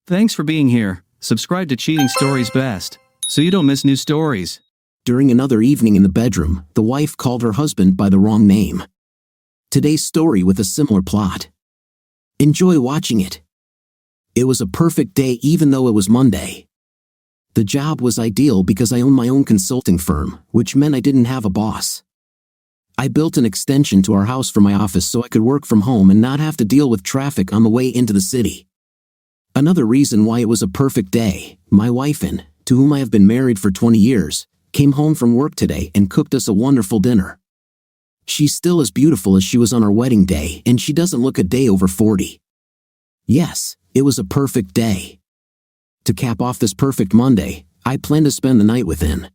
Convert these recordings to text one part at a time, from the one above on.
Thanks for being here. Subscribe to Cheating Stories Best, so you don't miss new stories. During another evening in the bedroom, the wife called her husband by the wrong name. Today's story with a similar plot. Enjoy watching it. It was a perfect day even though it was Monday. The job was ideal because I own my own consulting firm, which meant I didn't have a boss. I built an extension to our house for my office so I could work from home and not have to deal with traffic on the way into the city. Another reason why it was a perfect day, my wife, to whom I have been married for 20 years, came home from work today and cooked us a wonderful dinner. She's still as beautiful as she was on our wedding day, and she doesn't look a day over 40. Yes, it was a perfect day. To cap off this perfect Monday, I plan to spend the night with N.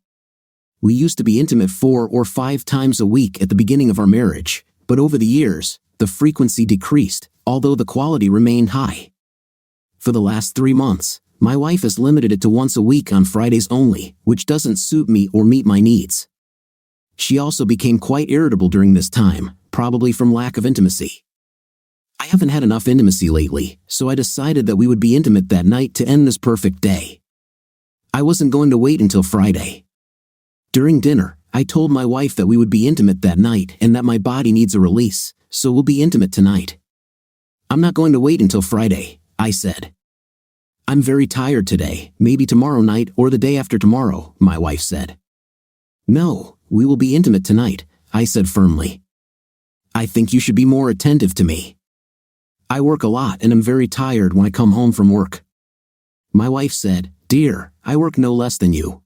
We used to be intimate 4 or 5 times a week at the beginning of our marriage, but over the years, the frequency decreased, although the quality remained high. For the last 3 months, my wife has limited it to once a week on Fridays only, which doesn't suit me or meet my needs. She also became quite irritable during this time, probably from lack of intimacy. I haven't had enough intimacy lately, so I decided that we would be intimate that night to end this perfect day. I wasn't going to wait until Friday. During dinner, I told my wife that we would be intimate that night and that my body needs a release, so we'll be intimate tonight. I'm not going to wait until Friday, I said. I'm very tired today, maybe tomorrow night or the day after tomorrow, my wife said. No, we will be intimate tonight, I said firmly. I think you should be more attentive to me. I work a lot and am very tired when I come home from work. My wife said, Dear, I work no less than you.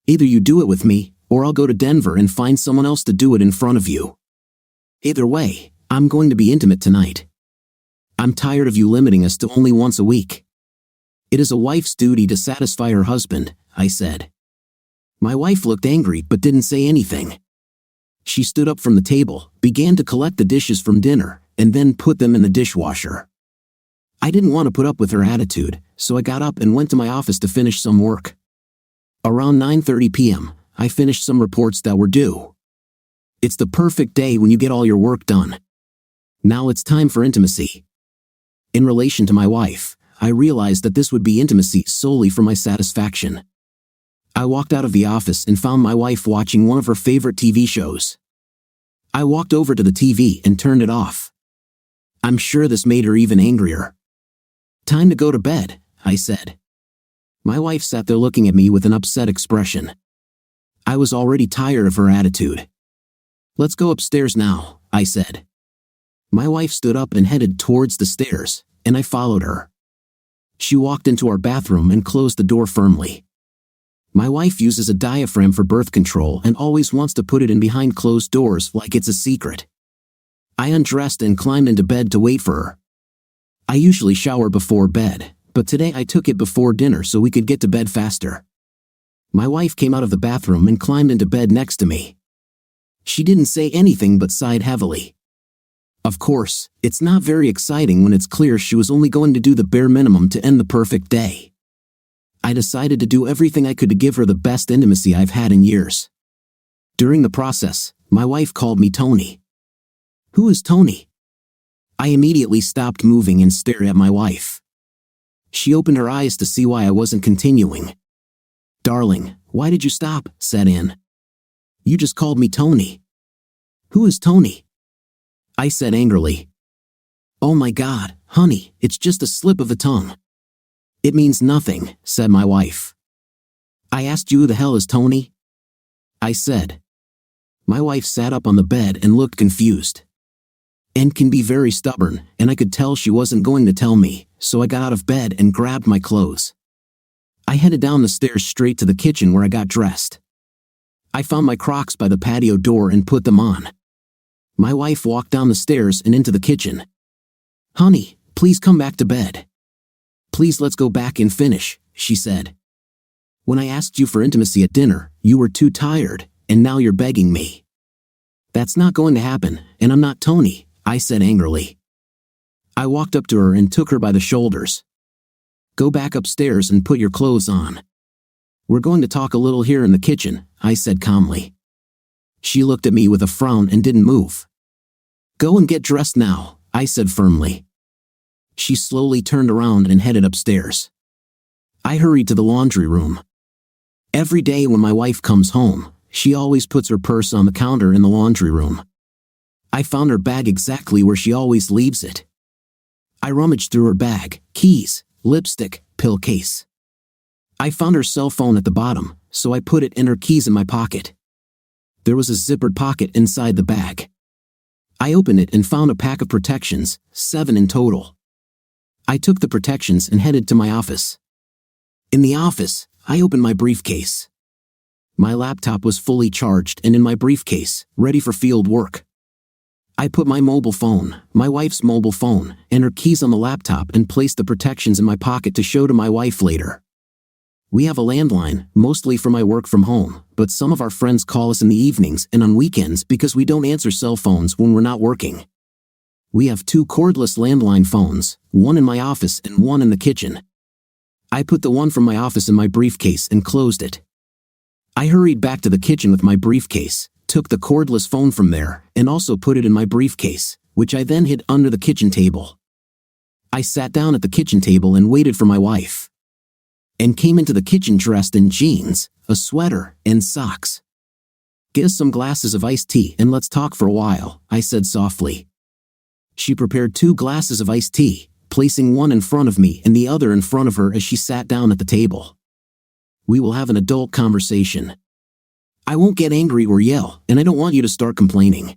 Either you do it with me, or I'll go to Denver and find someone else to do it in front of you. Either way, I'm going to be intimate tonight. I'm tired of you limiting us to only once a week. It is a wife's duty to satisfy her husband, I said. My wife looked angry but didn't say anything. She stood up from the table, began to collect the dishes from dinner, and then put them in the dishwasher. I didn't want to put up with her attitude, so I got up and went to my office to finish some work. Around 9:30 p.m., I finished some reports that were due. It's the perfect day when you get all your work done. Now it's time for intimacy. In relation to my wife, I realized that this would be intimacy solely for my satisfaction. I walked out of the office and found my wife watching one of her favorite TV shows. I walked over to the TV and turned it off. I'm sure this made her even angrier. Time to go to bed, I said. My wife sat there looking at me with an upset expression. I was already tired of her attitude. Let's go upstairs now, I said. My wife stood up and headed towards the stairs, and I followed her. She walked into our bathroom and closed the door firmly. My wife uses a diaphragm for birth control and always wants to put it in behind closed doors like it's a secret. I undressed and climbed into bed to wait for her. I usually shower before bed, but today I took it before dinner so we could get to bed faster. My wife came out of the bathroom and climbed into bed next to me. She didn't say anything but sighed heavily. Of course, it's not very exciting when it's clear she was only going to do the bare minimum to end the perfect day. I decided to do everything I could to give her the best intimacy I've had in years. During the process, my wife called me Tony. Who is Tony? I immediately stopped moving and stared at my wife. She opened her eyes to see why I wasn't continuing. Darling, why did you stop? Said Ann. You just called me Tony. Who is Tony? I said angrily. Oh my God, honey, it's just a slip of the tongue. It means nothing, said my wife. I asked you who the hell is Tony? I said. My wife sat up on the bed and looked confused. Ann can be very stubborn, and I could tell she wasn't going to tell me, so I got out of bed and grabbed my clothes. I headed down the stairs straight to the kitchen where I got dressed. I found my Crocs by the patio door and put them on. My wife walked down the stairs and into the kitchen. Honey, please come back to bed. Please let's go back and finish, she said. When I asked you for intimacy at dinner, you were too tired, and now you're begging me. That's not going to happen, and I'm not Tony, I said angrily. I walked up to her and took her by the shoulders. Go back upstairs and put your clothes on. We're going to talk a little here in the kitchen, I said calmly. She looked at me with a frown and didn't move. Go and get dressed now, I said firmly. She slowly turned around and headed upstairs. I hurried to the laundry room. Every day when my wife comes home, she always puts her purse on the counter in the laundry room. I found her bag exactly where she always leaves it. I rummaged through her bag, keys, lipstick, pill case. I found her cell phone at the bottom, so I put it and her keys in my pocket. There was a zippered pocket inside the bag. I opened it and found a pack of protections, 7 in total. I took the protections and headed to my office. In the office, I opened my briefcase. My laptop was fully charged and in my briefcase, ready for field work. I put my mobile phone, my wife's mobile phone, and her keys on the laptop and placed the protections in my pocket to show to my wife later. We have a landline, mostly for my work from home, but some of our friends call us in the evenings and on weekends because we don't answer cell phones when we're not working. We have 2 cordless landline phones, one in my office and one in the kitchen. I put the one from my office in my briefcase and closed it. I hurried back to the kitchen with my briefcase, took the cordless phone from there, and also put it in my briefcase, which I then hid under the kitchen table. I sat down at the kitchen table and waited for my wife. And came into the kitchen dressed in jeans, a sweater, and socks. "Get us some glasses of iced tea and let's talk for a while," I said softly. She prepared 2 glasses of iced tea, placing one in front of me and the other in front of her as she sat down at the table. "We will have an adult conversation. I won't get angry or yell, and I don't want you to start complaining.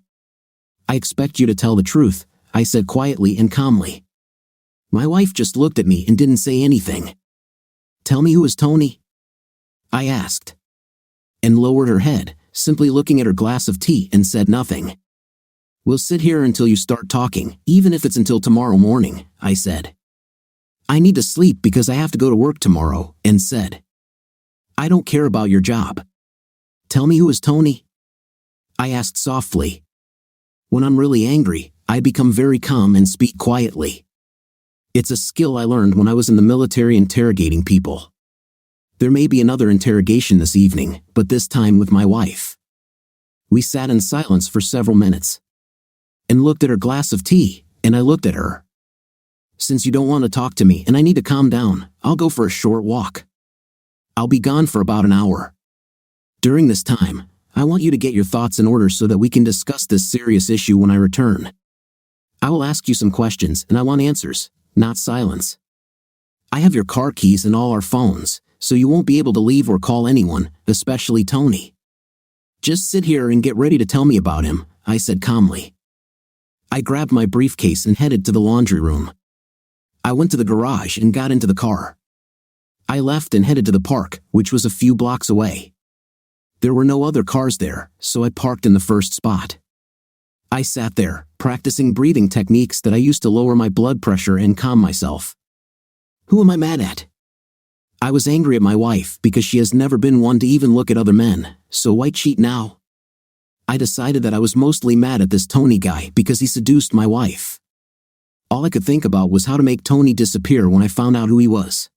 I expect you to tell the truth," I said quietly and calmly. My wife just looked at me and didn't say anything. "Tell me who is Tony?" I asked. And lowered her head, simply looking at her glass of tea and said nothing. "We'll sit here until you start talking, even if it's until tomorrow morning," I said. "I need to sleep because I have to go to work tomorrow," and said. "I don't care about your job. Tell me who is Tony?" I asked softly. When I'm really angry, I become very calm and speak quietly. It's a skill I learned when I was in the military interrogating people. There may be another interrogation this evening, but this time with my wife. We sat in silence for several minutes. And looked at her glass of tea, and I looked at her. "Since you don't want to talk to me and I need to calm down, I'll go for a short walk. I'll be gone for about an hour. During this time, I want you to get your thoughts in order so that we can discuss this serious issue when I return. I will ask you some questions and I want answers, not silence. I have your car keys and all our phones, so you won't be able to leave or call anyone, especially Tony. Just sit here and get ready to tell me about him," I said calmly. I grabbed my briefcase and headed to the laundry room. I went to the garage and got into the car. I left and headed to the park, which was a few blocks away. There were no other cars there, so I parked in the first spot. I sat there, practicing breathing techniques that I used to lower my blood pressure and calm myself. Who am I mad at? I was angry at my wife because she has never been one to even look at other men, so why cheat now? I decided that I was mostly mad at this Tony guy because he seduced my wife. All I could think about was how to make Tony disappear when I found out who he was.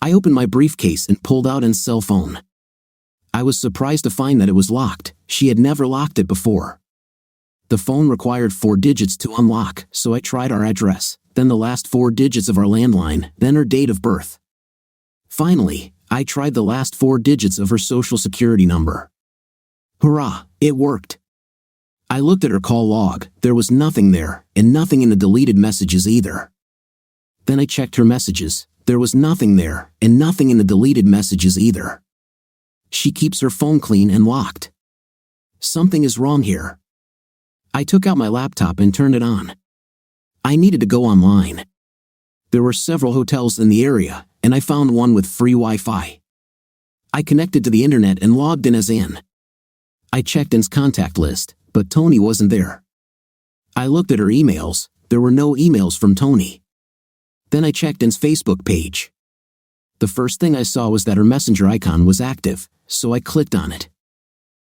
I opened my briefcase and pulled out his cell phone. I was surprised to find that it was locked. She had never locked it before. The phone required 4 digits to unlock, so I tried our address, then the last 4 digits of our landline, then her date of birth. Finally, I tried the last 4 digits of her social security number. Hurrah, it worked. I looked at her call log, there was nothing there, and nothing in the deleted messages either. Then I checked her messages, there was nothing there, and nothing in the deleted messages either. She keeps her phone clean and locked. Something is wrong here. I took out my laptop and turned it on. I needed to go online. There were several hotels in the area, and I found one with free Wi-Fi. I connected to the internet and logged in as in. I checked Anne's contact list, but Tony wasn't there. I looked at her emails, there were no emails from Tony. Then I checked Anne's Facebook page. The first thing I saw was that her messenger icon was active, so I clicked on it.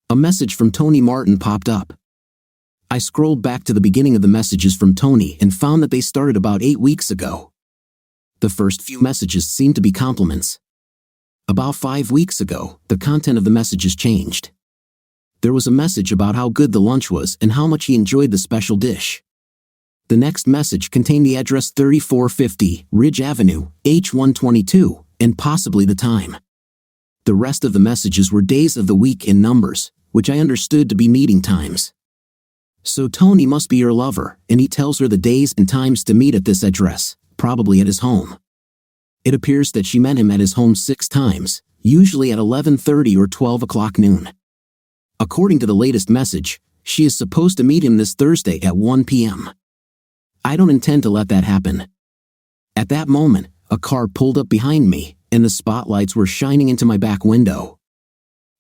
A message from Tony Martin popped up. I scrolled back to the beginning of the messages from Tony and found that they started about 8 weeks ago. The first few messages seemed to be compliments. About 5 weeks ago, the content of the messages changed. There was a message about how good the lunch was and how much he enjoyed the special dish. The next message contained the address 3450 Ridge Avenue, H122, and possibly the time. The rest of the messages were days of the week in numbers, which I understood to be meeting times. So Tony must be your lover, and he tells her the days and times to meet at this address, probably at his home. It appears that she met him at his home 6 times, usually at 11:30 or 12 o'clock noon. According to the latest message, she is supposed to meet him this Thursday at 1 p.m. I don't intend to let that happen. At that moment, a car pulled up behind me, and the spotlights were shining into my back window.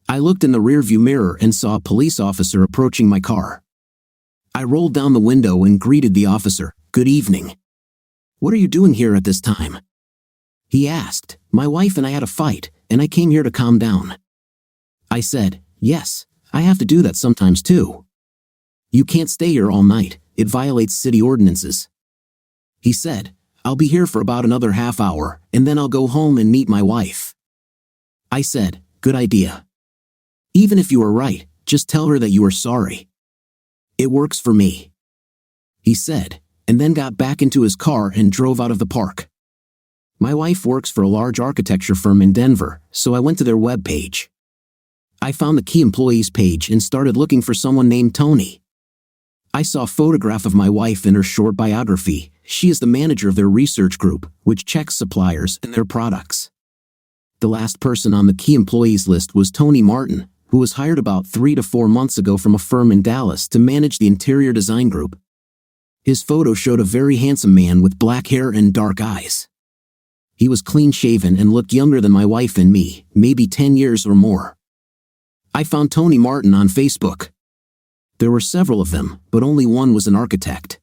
I looked in the rearview mirror and saw a police officer approaching my car. I rolled down the window and greeted the officer. "Good evening. What are you doing here at this time?" He asked. "My wife and I had a fight, and I came here to calm down." I said, "Yes, I have to do that sometimes too." "You can't stay here all night, it violates city ordinances." He said, "I'll be here for about another half hour, and then I'll go home and meet my wife." I said, "Good idea. Even if you are right, just tell her that you are sorry. It works for me." He said, and then got back into his car and drove out of the park. My wife works for a large architecture firm in Denver, so I went to their webpage. I found the key employees page and started looking for someone named Tony. I saw a photograph of my wife in her short biography. She is the manager of their research group, which checks suppliers and their products. The last person on the key employees list was Tony Martin, who was hired about 3 to 4 months ago from a firm in Dallas to manage the interior design group. His photo showed a very handsome man with black hair and dark eyes. He was clean-shaven and looked younger than my wife and me, maybe 10 years or more. I found Tony Martin on Facebook. There were several of them, but only one was an architect.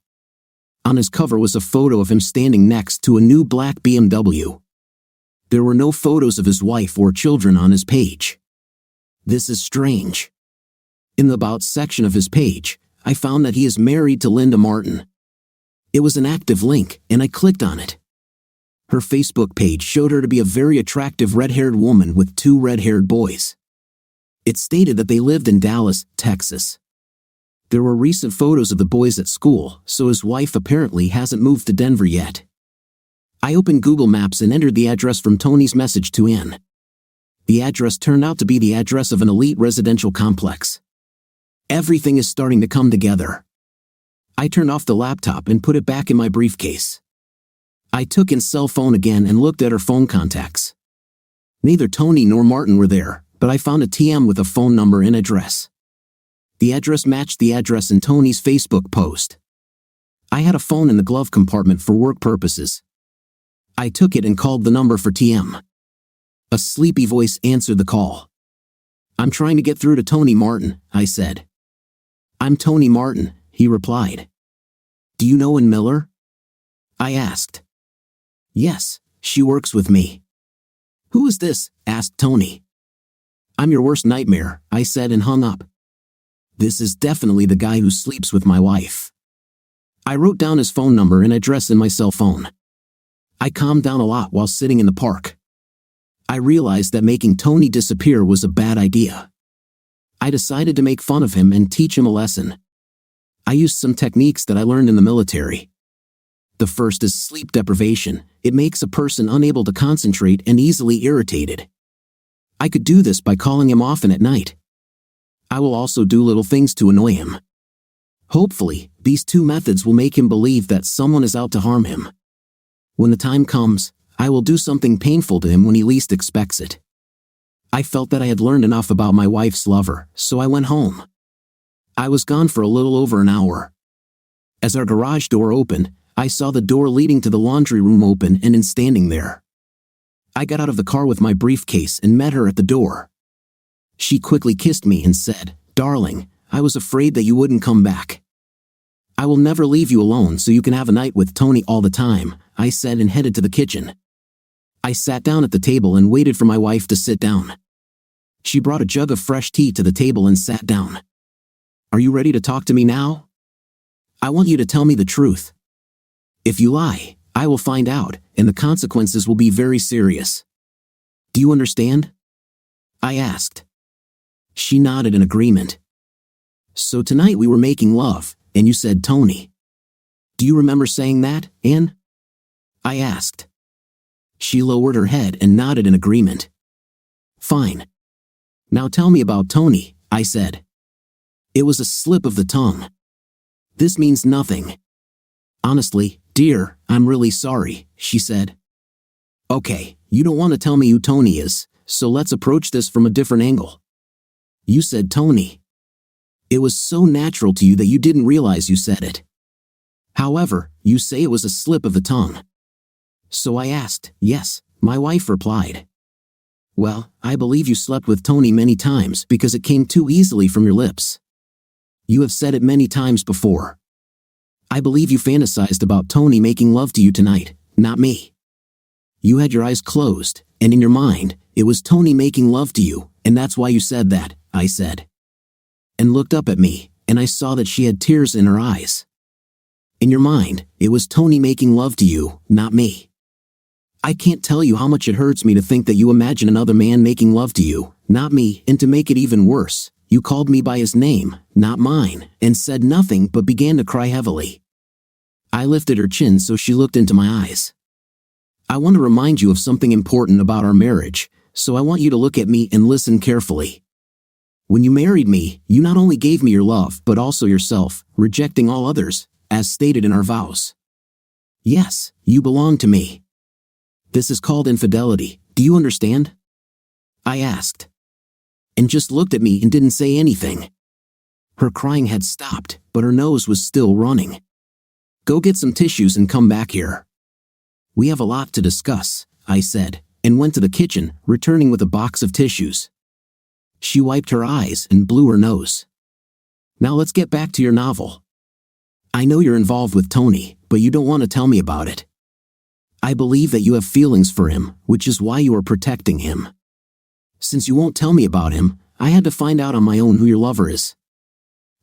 On his cover was a photo of him standing next to a new black BMW. There were no photos of his wife or children on his page. This is strange. In the About section of his page, I found that he is married to Linda Martin. It was an active link, and I clicked on it. Her Facebook page showed her to be a very attractive red-haired woman with 2 red-haired boys. It stated that they lived in Dallas, Texas. There were recent photos of the boys at school, so his wife apparently hasn't moved to Denver yet. I opened Google Maps and entered the address from Tony's message to Ann. The address turned out to be the address of an elite residential complex. Everything is starting to come together. I turned off the laptop and put it back in my briefcase. I took Ann's cell phone again and looked at her phone contacts. Neither Tony nor Martin were there, but I found a TM with a phone number and address. The address matched the address in Tony's Facebook post. I had a phone in the glove compartment for work purposes. I took it and called the number for TM. A sleepy voice answered the call. "I'm trying to get through to Tony Martin," I said. "I'm Tony Martin," he replied. "Do you know Ann Miller?" I asked. "Yes, she works with me." "Who is this?" asked Tony. "I'm your worst nightmare," I said and hung up. This is definitely the guy who sleeps with my wife. I wrote down his phone number and address in my cell phone. I calmed down a lot while sitting in the park. I realized that making Tony disappear was a bad idea. I decided to make fun of him and teach him a lesson. I used some techniques that I learned in the military. The first is sleep deprivation. It makes a person unable to concentrate and easily irritated. I could do this by calling him often at night. I will also do little things to annoy him. Hopefully, these 2 methods will make him believe that someone is out to harm him. When the time comes, I will do something painful to him when he least expects it. I felt that I had learned enough about my wife's lover, so I went home. I was gone for a little over an hour. As our garage door opened, I saw the door leading to the laundry room open and Ann standing there. I got out of the car with my briefcase and met her at the door. She quickly kissed me and said, "Darling, I was afraid that you wouldn't come back." "I will never leave you alone so you can have a night with Tony all the time," I said and headed to the kitchen. I sat down at the table and waited for my wife to sit down. She brought a jug of fresh tea to the table and sat down. "Are you ready to talk to me now? I want you to tell me the truth. If you lie, I will find out, and the consequences will be very serious. Do you understand?" I asked. She nodded in agreement. "So tonight we were making love, and you said Tony. Do you remember saying that, Anne? I asked. She lowered her head and nodded in agreement. Fine. Now tell me about Tony, I said. It was a slip of the tongue. This means nothing. Honestly, dear, I'm really sorry, she said. Okay, you don't want to tell me who Tony is, so let's approach this from a different angle. You said Tony. It was so natural to you that you didn't realize you said it. However, you say it was a slip of the tongue. So I asked, yes, my wife replied. Well, I believe you slept with Tony many times because it came too easily from your lips. You have said it many times before. I believe you fantasized about Tony making love to you tonight, not me. You had your eyes closed, and in your mind, it was Tony making love to you, and that's why you said that, I said. And looked up at me, and I saw that she had tears in her eyes. In your mind, it was Tony making love to you, not me. I can't tell you how much it hurts me to think that you imagine another man making love to you, not me, and to make it even worse, you called me by his name, not mine, and said nothing but began to cry heavily. I lifted her chin so she looked into my eyes. I want to remind you of something important about our marriage, so I want you to look at me and listen carefully. When you married me, you not only gave me your love but also yourself, rejecting all others, as stated in our vows. Yes, you belong to me. This is called infidelity, do you understand? I asked. And just looked at me and didn't say anything. Her crying had stopped, but her nose was still running. Go get some tissues and come back here. We have a lot to discuss, I said, and went to the kitchen, returning with a box of tissues. She wiped her eyes and blew her nose. Now let's get back to your novel. I know you're involved with Tony, but you don't want to tell me about it. I believe that you have feelings for him, which is why you are protecting him. Since you won't tell me about him, I had to find out on my own who your lover is.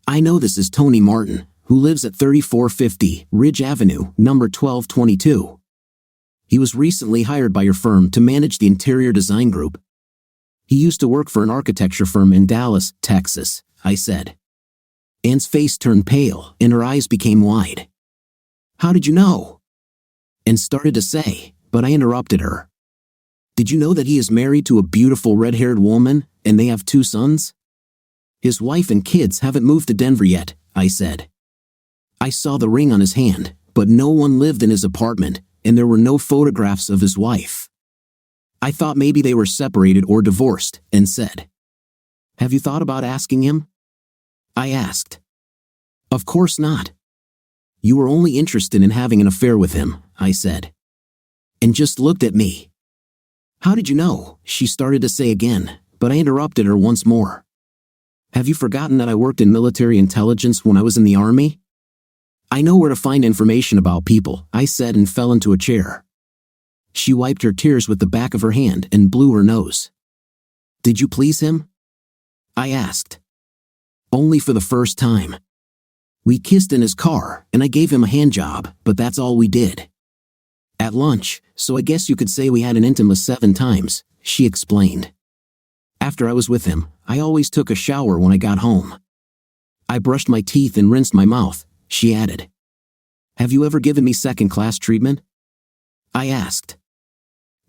I know this is Tony Martin, who lives at 3450 Ridge Avenue, number 1222. He was recently hired by your firm to manage the interior design group. He used to work for an architecture firm in Dallas, Texas, I said. Anne's face turned pale and her eyes became wide. How did you know? And started to say, but I interrupted her. Did you know that he is married to a beautiful red-haired woman, and they have 2 sons? His wife and kids haven't moved to Denver yet, I said. I saw the ring on his hand, but no one lived in his apartment, and there were no photographs of his wife. I thought maybe they were separated or divorced, and said, Have you thought about asking him? I asked. Of course not. You were only interested in having an affair with him, I said. And just looked at me. How did you know? She started to say again, but I interrupted her once more. Have you forgotten that I worked in military intelligence when I was in the army? I know where to find information about people, I said and fell into a chair. She wiped her tears with the back of her hand and blew her nose. Did you please him? I asked. Only for the first time. We kissed in his car, and I gave him a handjob, but that's all we did. At lunch, so I guess you could say we had an intimate 7 times, she explained. After I was with him, I always took a shower when I got home. I brushed my teeth and rinsed my mouth, she added. Have you ever given me second-class treatment? I asked.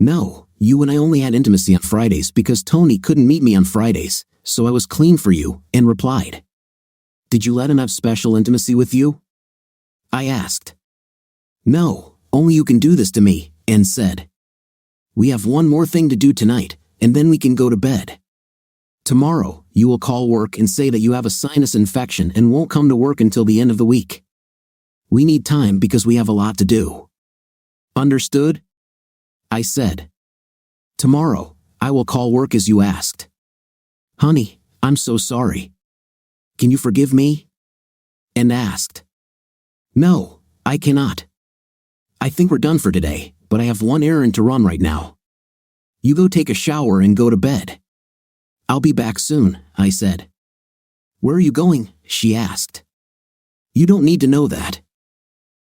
No, you and I only had intimacy on Fridays because Tony couldn't meet me on Fridays, so I was clean for you, and replied. Did you let him have special intimacy with you? I asked. No, only you can do this to me, and said. We have one more thing to do tonight, and then we can go to bed. Tomorrow, you will call work and say that you have a sinus infection and won't come to work until the end of the week. We need time because we have a lot to do. Understood? I said. Tomorrow, I will call work as you asked. Honey, I'm so sorry. Can you forgive me? And asked. No, I cannot. I think we're done for today, but I have one errand to run right now. You go take a shower and go to bed. I'll be back soon, I said. Where are you going? She asked. You don't need to know that.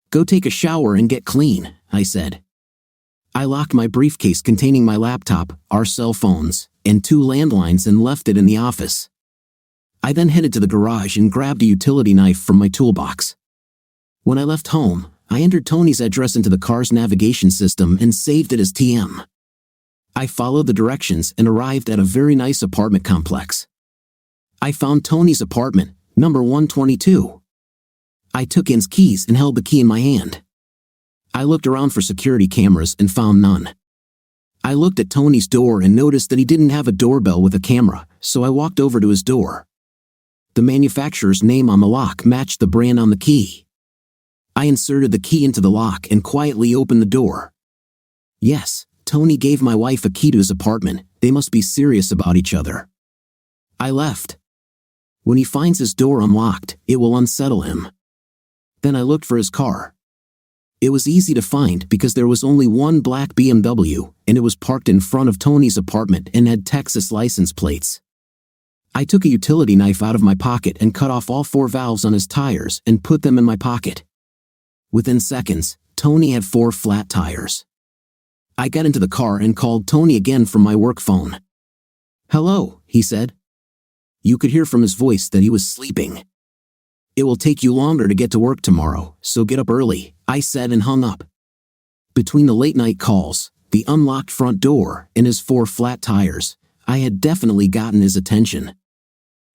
Go take a shower and get clean, I said. I locked my briefcase containing my laptop, our cell phones, and 2 landlines and left it in the office. I then headed to the garage and grabbed a utility knife from my toolbox. When I left home, I entered Tony's address into the car's navigation system and saved it as TM. I followed the directions and arrived at a very nice apartment complex. I found Tony's apartment, number 122. I took In's keys and held the key in my hand. I looked around for security cameras and found none. I looked at Tony's door and noticed that he didn't have a doorbell with a camera, so I walked over to his door. The manufacturer's name on the lock matched the brand on the key. I inserted the key into the lock and quietly opened the door. Yes, Tony gave my wife a key to his apartment. They must be serious about each other. I left. When he finds his door unlocked, it will unsettle him. Then I looked for his car. It was easy to find because there was only one black BMW, and it was parked in front of Tony's apartment and had Texas license plates. I took a utility knife out of my pocket and cut off all 4 valves on his tires and put them in my pocket. Within seconds, Tony had 4 flat tires. I got into the car and called Tony again from my work phone. "Hello," he said. You could hear from his voice that he was sleeping. "It will take you longer to get to work tomorrow, so get up early," I said and hung up. Between the late-night calls, the unlocked front door, and his 4 flat tires, I had definitely gotten his attention.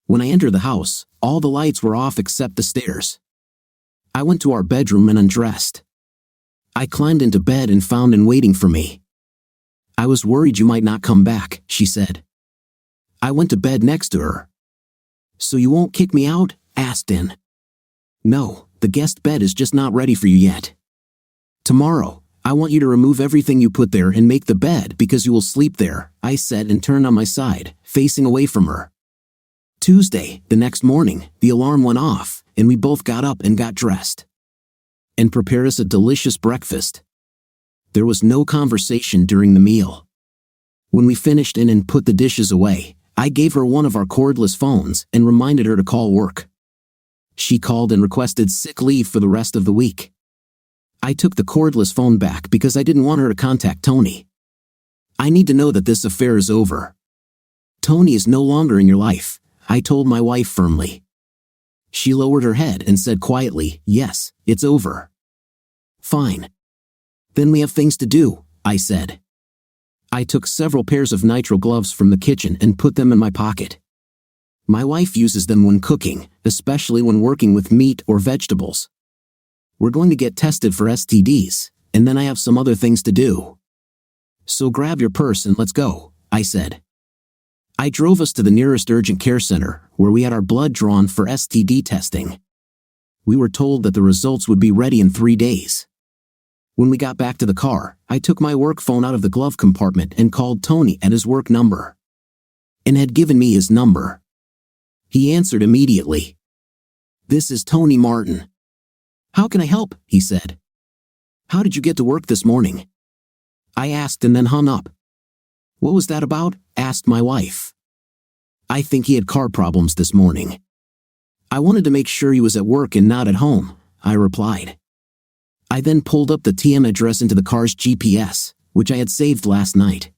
When I entered the house, all the lights were off except the stairs. I went to our bedroom and undressed. I climbed into bed and found In waiting for me. "I was worried you might not come back," she said. I went to bed next to her. "So you won't kick me out?" asked In. "No, the guest bed is just not ready for you yet. Tomorrow, I want you to remove everything you put there and make the bed because you will sleep there," I said and turned on my side, facing away from her. Tuesday, the next morning, the alarm went off, and we both got up and got dressed. And prepared us a delicious breakfast. There was no conversation during the meal. When we finished and put the dishes away, I gave her one of our cordless phones and reminded her to call work. She called and requested sick leave for the rest of the week. I took the cordless phone back because I didn't want her to contact Tony. "I need to know that this affair is over. Tony is no longer in your life," I told my wife firmly. She lowered her head and said quietly, "Yes, it's over." "Fine. Then we have things to do," I said. I took several pairs of nitrile gloves from the kitchen and put them in my pocket. My wife uses them when cooking, especially when working with meat or vegetables. We're going to get tested for STDs, and then I have some other things to do. "So grab your purse and let's go," I said. I drove us to the nearest urgent care center, where we had our blood drawn for STD testing. We were told that the results would be ready in 3 days. When we got back to the car, I took my work phone out of the glove compartment and called Tony at his work number. And had given me his number. He answered immediately. "This is Tony Martin." "How can I help?" he said. "How did you get to work this morning?" I asked and then hung up. "What was that about?" asked my wife. "I think he had car problems this morning. I wanted to make sure he was at work and not at home," I replied. I then pulled up the TM address into the car's GPS, which I had saved last night.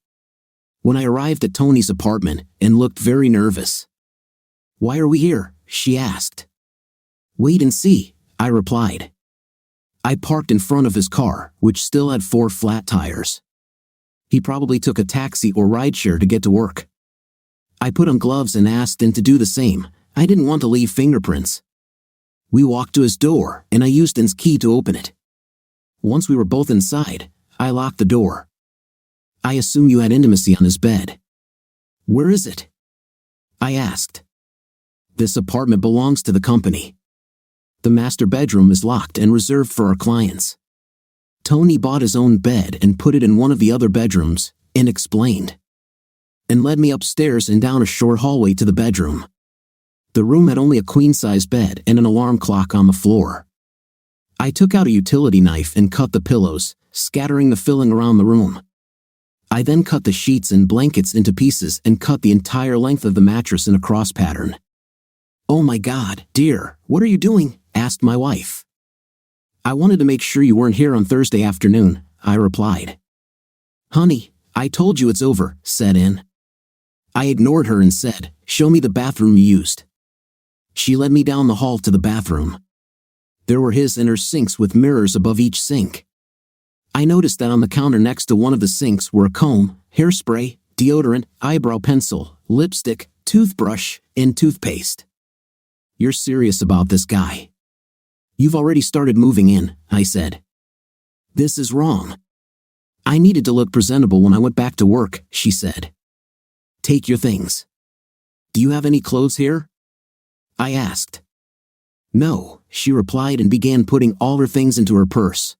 When I arrived at Tony's apartment and looked very nervous. "Why are we here?" she asked. "Wait and see," I replied. I parked in front of his car, which still had 4 flat tires. He probably took a taxi or rideshare to get to work. I put on gloves and asked him to do the same. I didn't want to leave fingerprints. We walked to his door, and I used In's key to open it. Once we were both inside, I locked the door. "I assume you had intimacy on his bed." "Where is it?" I asked. "This apartment belongs to the company. The master bedroom is locked and reserved for our clients. Tony bought his own bed and put it in one of the other bedrooms," and explained. And led me upstairs and down a short hallway to the bedroom. The room had only a queen-size bed and an alarm clock on the floor. I took out a utility knife and cut the pillows, scattering the filling around the room. I then cut the sheets and blankets into pieces and cut the entire length of the mattress in a cross pattern. "Oh my God, dear, what are you doing?" asked my wife. "I wanted to make sure you weren't here on Thursday afternoon," I replied. "Honey, I told you it's over," said In. I ignored her and said, "Show me the bathroom you used." She led me down the hall to the bathroom. There were his and her sinks with mirrors above each sink. I noticed that on the counter next to one of the sinks were a comb, hairspray, deodorant, eyebrow pencil, lipstick, toothbrush, and toothpaste. You're serious about this guy? You've already started moving in, I said. This is wrong. I needed to look presentable when I went back to work, she said. Take your things. Do you have any clothes here? I asked. No, she replied and began putting all her things into her purse.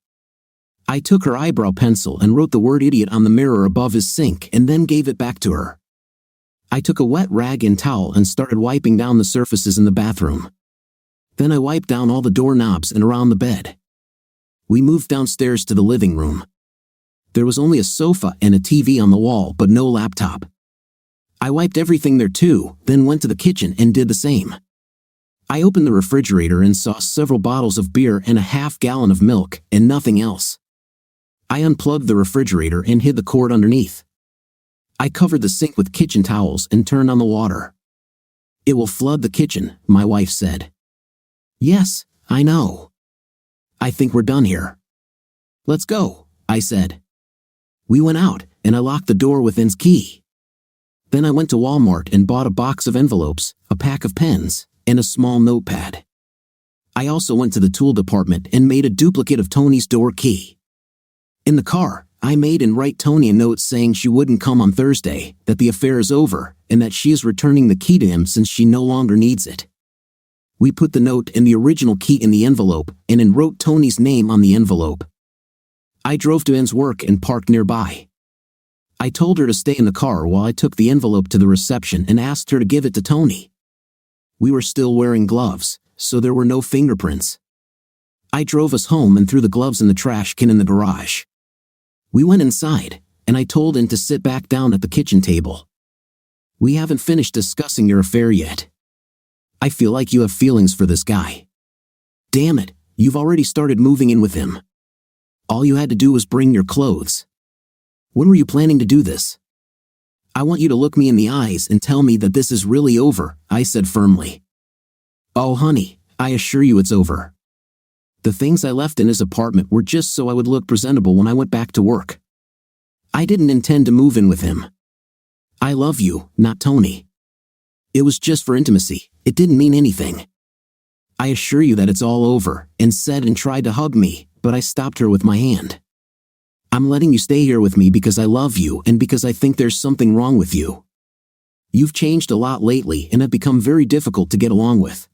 I took her eyebrow pencil and wrote the word idiot on the mirror above his sink and then gave it back to her. I took a wet rag and towel and started wiping down the surfaces in the bathroom. Then I wiped down all the doorknobs and around the bed. We moved downstairs to the living room. There was only a sofa and a TV on the wall but no laptop. I wiped everything there too, then went to the kitchen and did the same. I opened the refrigerator and saw several bottles of beer and a half-gallon of milk and nothing else. I unplugged the refrigerator and hid the cord underneath. I covered the sink with kitchen towels and turned on the water. It will flood the kitchen, my wife said. Yes, I know. I think we're done here. Let's go, I said. We went out, and I locked the door with N's key. Then I went to Walmart and bought a box of envelopes, a pack of pens, and a small notepad. I also went to the tool department and made a duplicate of Tony's door key. In the car, I made and write Tony a note saying she wouldn't come on Thursday, that the affair is over, and that she is returning the key to him since she no longer needs it. We put the note and the original key in the envelope and wrote Tony's name on the envelope. I drove to Ann's work and parked nearby. I told her to stay in the car while I took the envelope to the reception and asked her to give it to Tony. We were still wearing gloves, so there were no fingerprints. I drove us home and threw the gloves in the trash can in the garage. We went inside, and I told Ann to sit back down at the kitchen table. We haven't finished discussing your affair yet. I feel like you have feelings for this guy. Damn it, you've already started moving in with him. All you had to do was bring your clothes. When were you planning to do this? I want you to look me in the eyes and tell me that this is really over, I said firmly. Oh honey, I assure you it's over. The things I left in his apartment were just so I would look presentable when I went back to work. I didn't intend to move in with him. I love you, not Tony. It was just for intimacy, it didn't mean anything. I assure you that it's all over, Ann said and tried to hug me, but I stopped her with my hand. I'm letting you stay here with me because I love you and because I think there's something wrong with you. You've changed a lot lately and have become very difficult to get along with.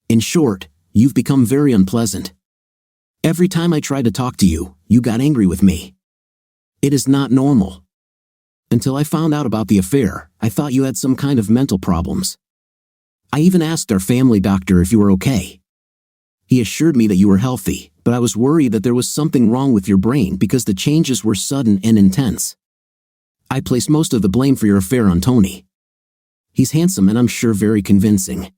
In short, you've become very unpleasant. Every time I tried to talk to you, you got angry with me. It is not normal. Until I found out about the affair, I thought you had some kind of mental problems. I even asked our family doctor if you were okay. He assured me that you were healthy, but I was worried that there was something wrong with your brain because the changes were sudden and intense. I placed most of the blame for your affair on Tony. He's handsome and I'm sure very convincing.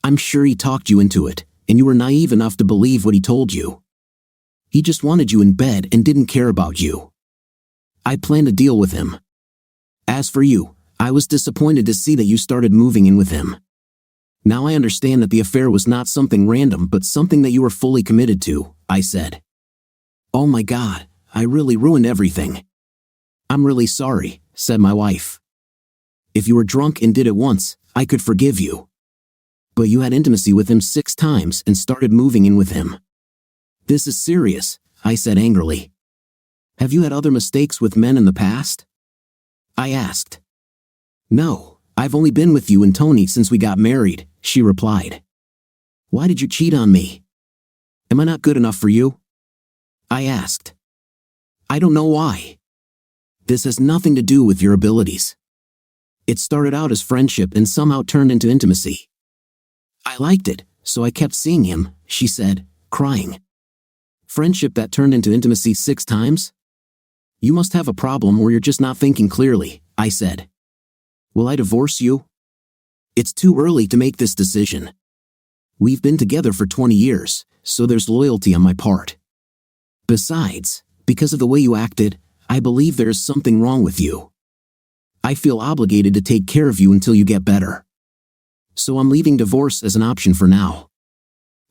I'm sure he talked you into it, and you were naive enough to believe what he told you. He just wanted you in bed and didn't care about you. I planned to deal with him. As for you, I was disappointed to see that you started moving in with him. Now I understand that the affair was not something random but something that you were fully committed to, I said. Oh my God, I really ruined everything. I'm really sorry, said my wife. If you were drunk and did it once, I could forgive you. But you had intimacy with him 6 times and started moving in with him. This is serious, I said angrily. Have you had other mistakes with men in the past? I asked. No, I've only been with you and Tony since we got married, she replied. Why did you cheat on me? Am I not good enough for you? I asked. I don't know why. This has nothing to do with your abilities. It started out as friendship and somehow turned into intimacy. I liked it, so I kept seeing him, she said, crying. Friendship that turned into intimacy 6 times? You must have a problem or you're just not thinking clearly, I said. Will I divorce you? It's too early to make this decision. We've been together for 20 years, so there's loyalty on my part. Besides, because of the way you acted, I believe there is something wrong with you. I feel obligated to take care of you until you get better. So I'm leaving divorce as an option for now.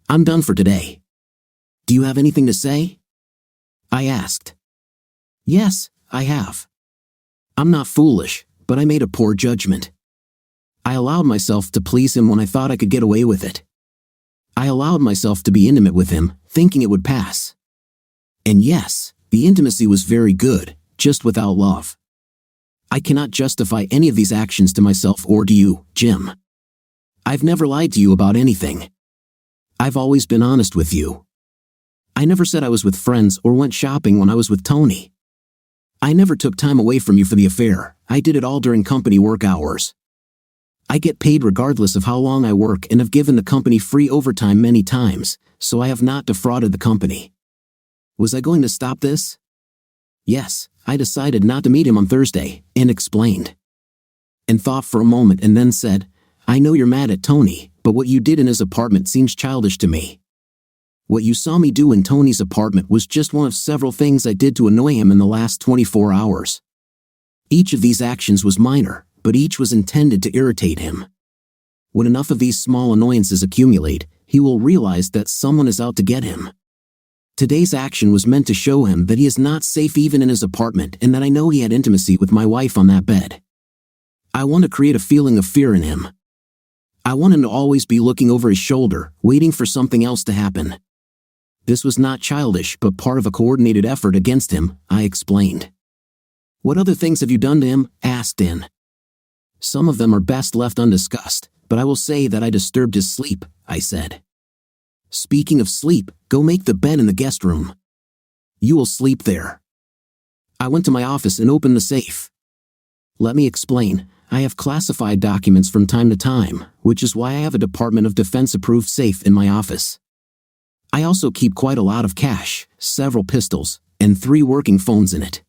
I'm done for today. Do you have anything to say? I asked. Yes, I have. I'm not foolish, but I made a poor judgment. I allowed myself to please him when I thought I could get away with it. I allowed myself to be intimate with him, thinking it would pass. And yes, the intimacy was very good, just without love. I cannot justify any of these actions to myself or to you, Jim. I've never lied to you about anything. I've always been honest with you. I never said I was with friends or went shopping when I was with Tony. I never took time away from you for the affair. I did it all during company work hours. I get paid regardless of how long I work and have given the company free overtime many times, so I have not defrauded the company. Was I going to stop this? Yes, I decided not to meet him on Thursday, and explained. And thought for a moment and then said, I know you're mad at Tony, but what you did in his apartment seems childish to me. What you saw me do in Tony's apartment was just one of several things I did to annoy him in the last 24 hours. Each of these actions was minor, but each was intended to irritate him. When enough of these small annoyances accumulate, he will realize that someone is out to get him. Today's action was meant to show him that he is not safe even in his apartment and that I know he had intimacy with my wife on that bed. I want to create a feeling of fear in him. I want him to always be looking over his shoulder, waiting for something else to happen. This was not childish but part of a coordinated effort against him, I explained. What other things have you done to him? Asked In. Some of them are best left undiscussed, but I will say that I disturbed his sleep, I said. Speaking of sleep, go make the bed in the guest room. You will sleep there. I went to my office and opened the safe. Let me explain. I have classified documents from time to time, which is why I have a Department of Defense-approved safe in my office. I also keep quite a lot of cash, several pistols, and 3 working phones in it.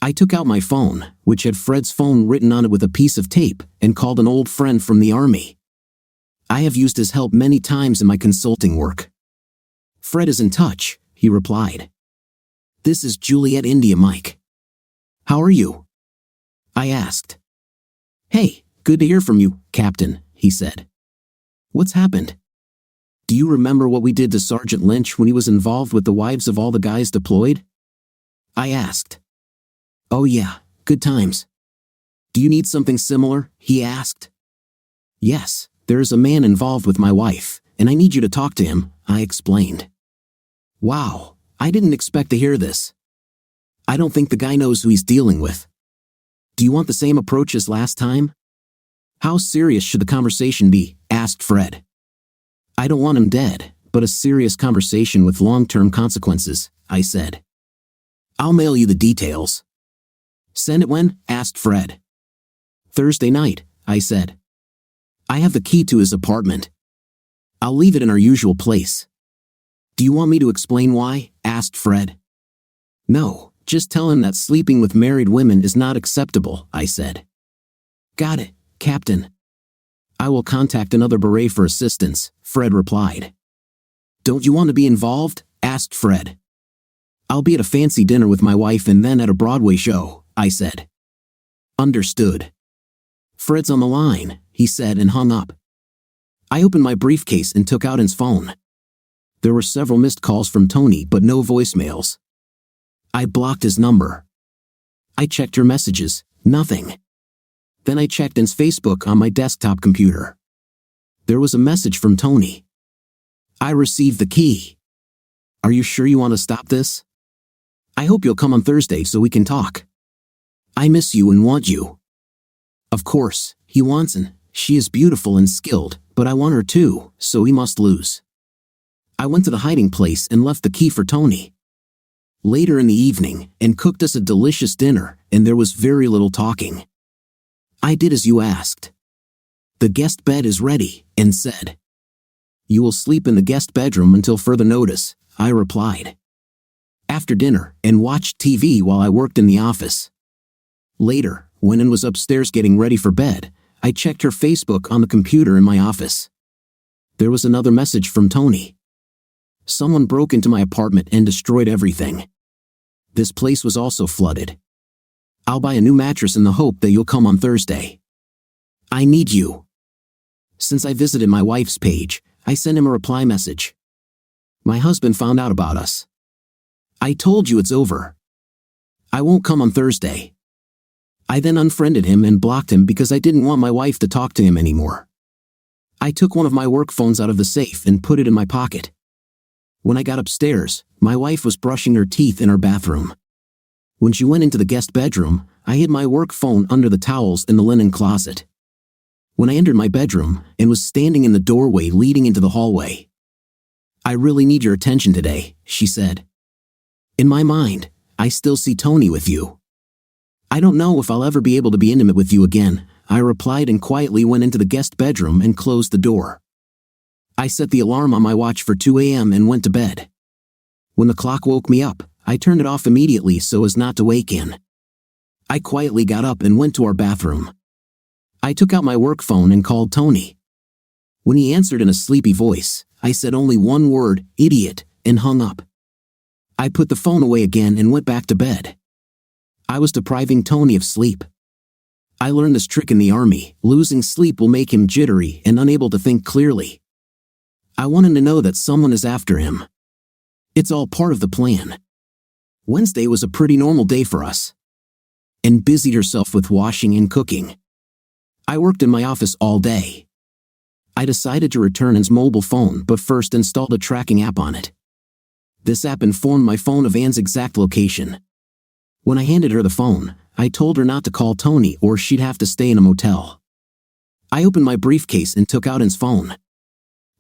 I took out my phone, which had Fred's phone written on it with a piece of tape, and called an old friend from the army. I have used his help many times in my consulting work. Fred is in touch, he replied. This is Juliet India Mike. How are you? I asked. Hey, good to hear from you, Captain, he said. What's happened? Do you remember what we did to Sergeant Lynch when he was involved with the wives of all the guys deployed? I asked. Oh yeah, good times. Do you need something similar? He asked. Yes, there is a man involved with my wife, and I need you to talk to him, I explained. Wow, I didn't expect to hear this. I don't think the guy knows who he's dealing with. Do you want the same approach as last time? How serious should the conversation be? Asked Fred. I don't want him dead, but a serious conversation with long-term consequences, I said. I'll mail you the details. Send it when? Asked Fred. Thursday night, I said. I have the key to his apartment. I'll leave it in our usual place. Do you want me to explain why? Asked Fred. No, just tell him that sleeping with married women is not acceptable, I said. Got it, Captain. I will contact another beret for assistance, Fred replied. Don't you want to be involved? Asked Fred. I'll be at a fancy dinner with my wife and then at a Broadway show, I said. Understood. Fred's on the line, he said and hung up. I opened my briefcase and took out his phone. There were several missed calls from Tony but no voicemails. I blocked his number. I checked her messages, nothing. Then I checked his Facebook on my desktop computer. There was a message from Tony. I received the key. Are you sure you want to stop this? I hope you'll come on Thursday so we can talk. I miss you and want you. Of course, he wants an. She is beautiful and skilled, but I want her too, so he must lose. I went to the hiding place and left the key for Tony. Later in the evening, and cooked us a delicious dinner, and there was very little talking. I did as you asked. The guest bed is ready, and said. You will sleep in the guest bedroom until further notice, I replied. After dinner, and watched TV while I worked in the office. Later, when Ann was upstairs getting ready for bed, I checked her Facebook on the computer in my office. There was another message from Tony. Someone broke into my apartment and destroyed everything. This place was also flooded. I'll buy a new mattress in the hope that you'll come on Thursday. I need you. Since I visited my wife's page, I sent him a reply message. My husband found out about us. I told you it's over. I won't come on Thursday. I then unfriended him and blocked him because I didn't want my wife to talk to him anymore. I took one of my work phones out of the safe and put it in my pocket. When I got upstairs, my wife was brushing her teeth in her bathroom. When she went into the guest bedroom, I hid my work phone under the towels in the linen closet. When I entered my bedroom and was standing in the doorway leading into the hallway, "I really need your attention today," she said. "In my mind, I still see Tony with you. I don't know if I'll ever be able to be intimate with you again," I replied and quietly went into the guest bedroom and closed the door. I set the alarm on my watch for 2 a.m. and went to bed. When the clock woke me up, I turned it off immediately so as not to wake in. I quietly got up and went to our bathroom. I took out my work phone and called Tony. When he answered in a sleepy voice, I said only one word, "Idiot," and hung up. I put the phone away again and went back to bed. I was depriving Tony of sleep. I learned this trick in the army. Losing sleep will make him jittery and unable to think clearly. I want him to know that someone is after him. It's all part of the plan. Wednesday was a pretty normal day for us. And busied herself with washing and cooking. I worked in my office all day. I decided to return his mobile phone but first installed a tracking app on it. This app informed my phone of Anne's exact location. When I handed her the phone, I told her not to call Tony or she'd have to stay in a motel. I opened my briefcase and took out Anne's phone.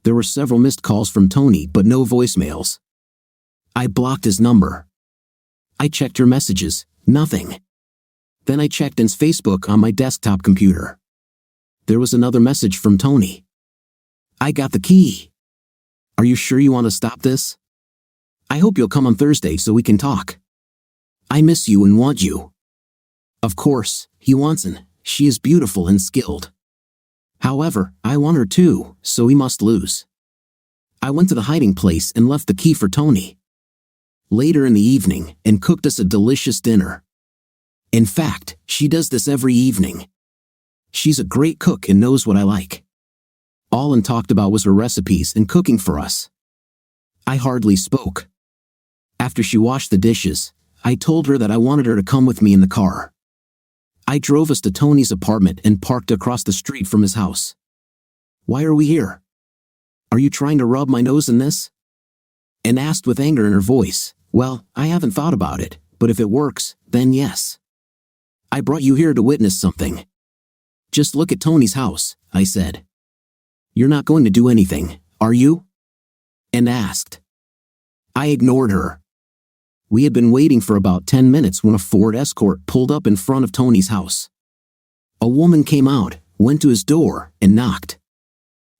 There were several missed calls from Tony but no voicemails. I blocked his number. I checked her messages, nothing. Then I checked Anne's Facebook on my desktop computer. There was another message from Tony. "I got the key. Are you sure you want to stop this? I hope you'll come on Thursday so we can talk. I miss you and want you." Of course, he wants Anne. She is beautiful and skilled. However, I want her too, so we must lose. I went to the hiding place and left the key for Tony. Later in the evening, Anne cooked us a delicious dinner. In fact, she does this every evening. She's a great cook and knows what I like. All Anne talked about was her recipes and cooking for us. I hardly spoke. After she washed the dishes, I told her that I wanted her to come with me in the car. I drove us to Tony's apartment and parked across the street from his house. "Why are we here? Are you trying to rub my nose in this?" Anne asked with anger in her voice. "Well, I haven't thought about it, but if it works, then yes. I brought you here to witness something." "Just look at Tony's house," I said. "You're not going to do anything, are you?" Anne asked. I ignored her. We had been waiting for about 10 minutes when a Ford Escort pulled up in front of Tony's house. A woman came out, went to his door, and knocked.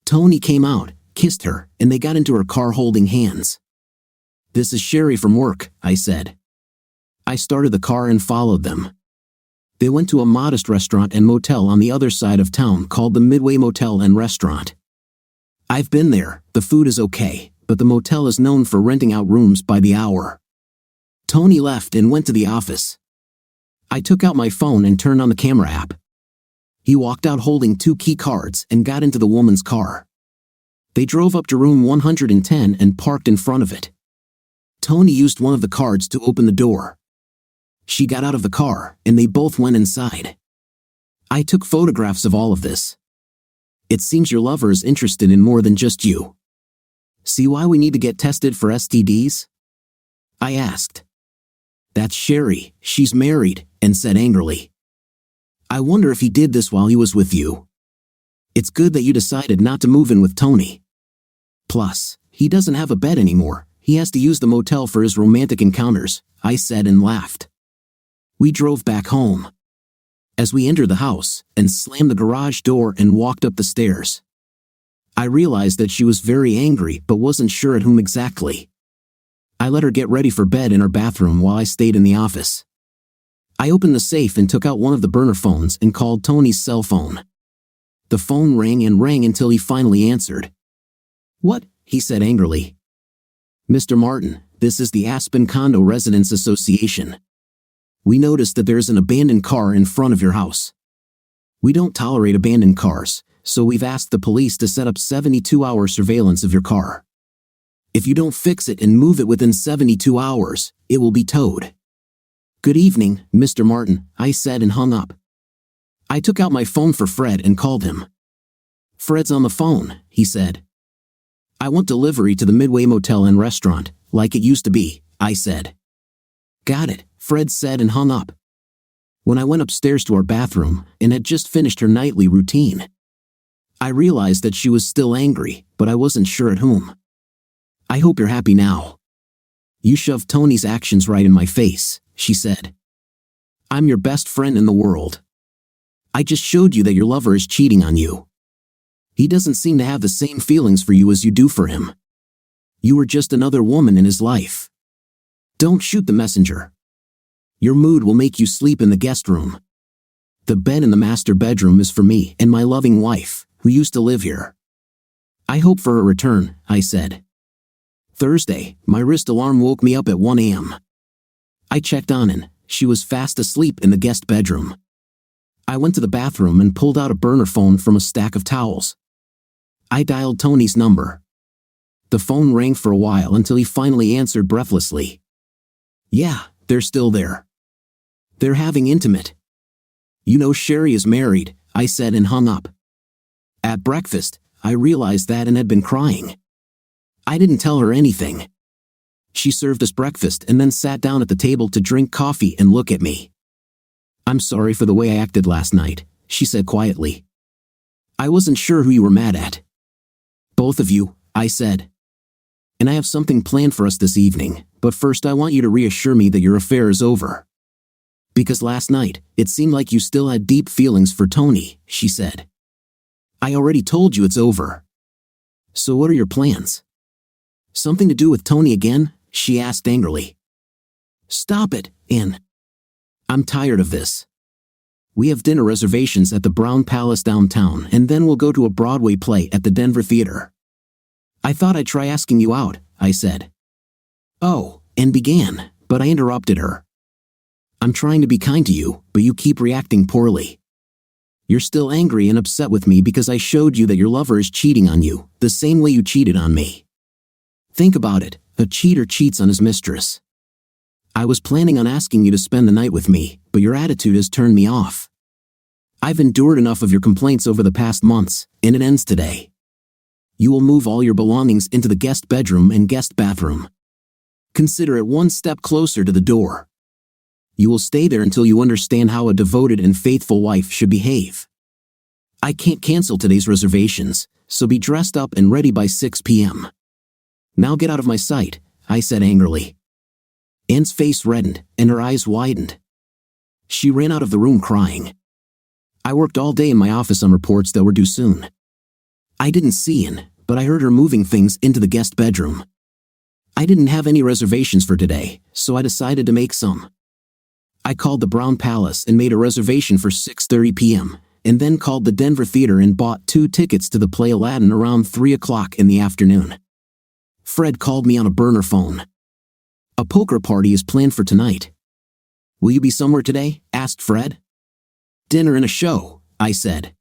Tony came out, kissed her, and they got into her car holding hands. "This is Sherry from work," I said. I started the car and followed them. They went to a modest restaurant and motel on the other side of town called the Midway Motel and Restaurant. I've been there, the food is okay, but the motel is known for renting out rooms by the hour. Tony left and went to the office. I took out my phone and turned on the camera app. He walked out holding 2 key cards and got into the woman's car. They drove up to room 110 and parked in front of it. Tony used one of the cards to open the door. She got out of the car, and they both went inside. I took photographs of all of this. It seems your lover is interested in more than just you. See why we need to get tested for STDs? I asked. That's Sherry, she's married, and said angrily. I wonder if he did this while he was with you. It's good that you decided not to move in with Tony. Plus, he doesn't have a bed anymore, he has to use the motel for his romantic encounters, I said and laughed. We drove back home. As we entered the house, and slammed the garage door and walked up the stairs, I realized that she was very angry but wasn't sure at whom exactly. I let her get ready for bed in her bathroom while I stayed in the office. I opened the safe and took out one of the burner phones and called Tony's cell phone. The phone rang and rang until he finally answered. What? He said angrily. Mr. Martin, this is the Aspen Condo Residents Association. We noticed that there is an abandoned car in front of your house. We don't tolerate abandoned cars, So we've asked the police to set up 72-hour surveillance of your car. If you don't fix it and move it within 72 hours, it will be towed." "Good evening, Mr. Martin," I said and hung up. I took out my phone for Fred and called him. "Fred's on the phone," he said. "I want delivery to the Midway Motel and Restaurant, like it used to be," I said. "Got it," Fred said and hung up. When I went upstairs to our bathroom and had just finished her nightly routine, I realized that she was still angry, but I wasn't sure at whom. "I hope you're happy now. You shoved Tony's actions right in my face," she said. "I'm your best friend in the world. I just showed you that your lover is cheating on you. He doesn't seem to have the same feelings for you as you do for him. You were just another woman in his life. Don't shoot the messenger. Your mood will make you sleep in the guest room. The bed in the master bedroom is for me and my loving wife, who used to live here. I hope for a return," I said. Thursday, my wrist alarm woke me up at 1 a.m. I checked on and she was fast asleep in the guest bedroom. I went to the bathroom and pulled out a burner phone from a stack of towels. I dialed Tony's number. The phone rang for a while until he finally answered breathlessly. "Yeah, they're still there. They're having intimate. You know Sherry is married," I said and hung up. At breakfast, I realized that and had been crying. I didn't tell her anything. She served us breakfast and then sat down at the table to drink coffee and look at me. "I'm sorry for the way I acted last night," she said quietly. "I wasn't sure who you were mad at." "Both of you," I said. "And I have something planned for us this evening, but first I want you to reassure me that your affair is over. Because last night, it seemed like you still had deep feelings for Tony," she said. "I already told you it's over. So what are your plans?" "Something to do with Tony again?" she asked angrily. "Stop it, Ann. I'm tired of this. We have dinner reservations at the Brown Palace downtown and then we'll go to a Broadway play at the Denver Theater." "I thought I'd try asking you out," I said. "Oh," Ann began, but I interrupted her. "I'm trying to be kind to you, but you keep reacting poorly. You're still angry and upset with me because I showed you that your lover is cheating on you, the same way you cheated on me. Think about it, a cheater cheats on his mistress. I was planning on asking you to spend the night with me, but your attitude has turned me off. I've endured enough of your complaints over the past months, and it ends today. You will move all your belongings into the guest bedroom and guest bathroom. Consider it one step closer to the door. You will stay there until you understand how a devoted and faithful wife should behave. I can't cancel today's reservations, so be dressed up and ready by 6 p.m. Now get out of my sight," I said angrily. Ann's face reddened, and her eyes widened. She ran out of the room crying. I worked all day in my office on reports that were due soon. I didn't see Ann, but I heard her moving things into the guest bedroom. I didn't have any reservations for today, so I decided to make some. I called the Brown Palace and made a reservation for 6:30 p.m., and then called the Denver Theater and bought 2 tickets to the play Aladdin around 3 o'clock in the afternoon. Fred called me on a burner phone. "A poker party is planned for tonight. Will you be somewhere today?" asked Fred. "Dinner and a show," I said.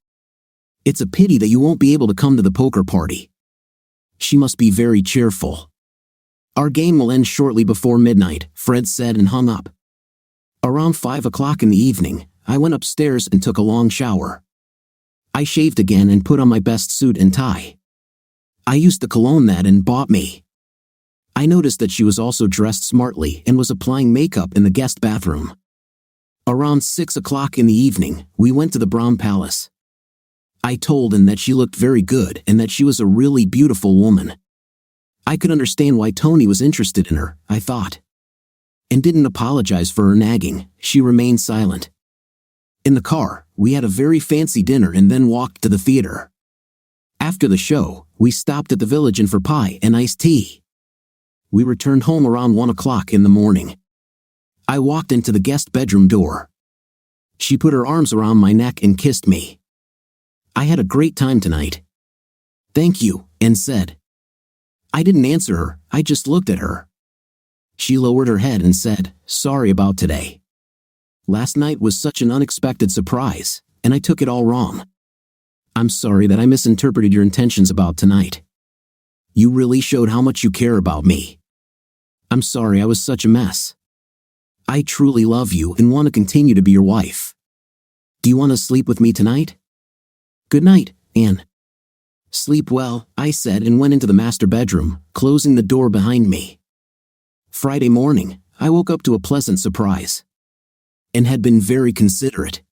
"It's a pity that you won't be able to come to the poker party. She must be very cheerful." "Our game will end shortly before midnight," Fred said and hung up. Around 5 o'clock in the evening, I went upstairs and took a long shower. I shaved again and put on my best suit and tie. I used the cologne that Ann bought me. I noticed that she was also dressed smartly and was applying makeup in the guest bathroom. Around 6 o'clock in the evening, we went to the Brown Palace. I told Ann that she looked very good and that she was a really beautiful woman. I could understand why Tony was interested in her, I thought. And didn't apologize for her nagging. She remained silent. In the car, we had a very fancy dinner and then walked to the theater. After the show, we stopped at the Village Inn for pie and iced tea. We returned home around 1 o'clock in the morning. I walked into the guest bedroom door. She put her arms around my neck and kissed me. "I had a great time tonight." "Thank you," Ann said. I didn't answer her, I just looked at her. She lowered her head and said, "Sorry about today. Last night was such an unexpected surprise, and I took it all wrong. I'm sorry that I misinterpreted your intentions about tonight. You really showed how much you care about me. I'm sorry I was such a mess. I truly love you and want to continue to be your wife. Do you want to sleep with me tonight? Good night, Anne. Sleep well, I said and went into the master bedroom, closing the door behind me. Friday morning, I woke up to a pleasant surprise. Anne had been very considerate.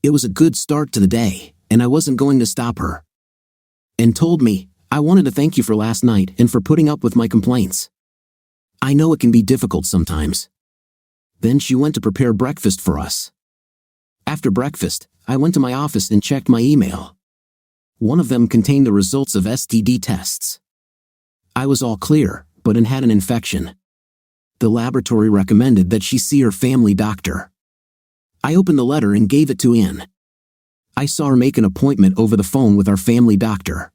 It was a good start to the day, and I wasn't going to stop her. Anne told me, I wanted to thank you for last night and for putting up with my complaints. I know it can be difficult sometimes. Then she went to prepare breakfast for us. After breakfast, I went to my office and checked my email. One of them contained the results of STD tests. I was all clear, but Anne had an infection. The laboratory recommended that she see her family doctor. I opened the letter and gave it to Anne. I saw her make an appointment over the phone with our family doctor.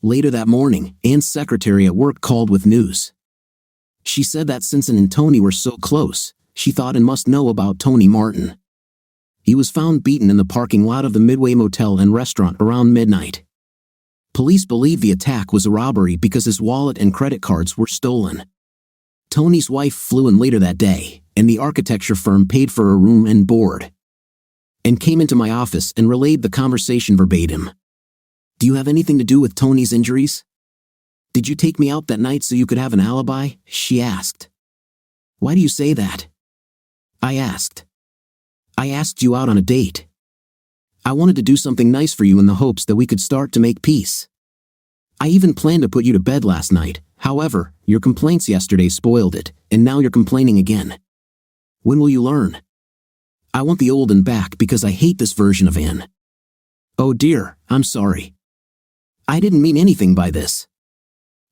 Later that morning, Anne's secretary at work called with news. She said that since Anne and Tony were so close, she thought Anne must know about Tony Martin. He was found beaten in the parking lot of the Midway Motel and Restaurant around midnight. Police believe the attack was a robbery because his wallet and credit cards were stolen. Tony's wife flew in later that day, and the architecture firm paid for her room and board. Anne came into my office and relayed the conversation verbatim. Do you have anything to do with Tony's injuries? Did you take me out that night so you could have an alibi? She asked. Why do you say that? I asked. I asked you out on a date. I wanted to do something nice for you in the hopes that we could start to make peace. I even planned to put you to bed last night. However, your complaints yesterday spoiled it, and now you're complaining again. When will you learn? I want the old Anne back because I hate this version of Anne. Oh dear, I'm sorry. I didn't mean anything by this.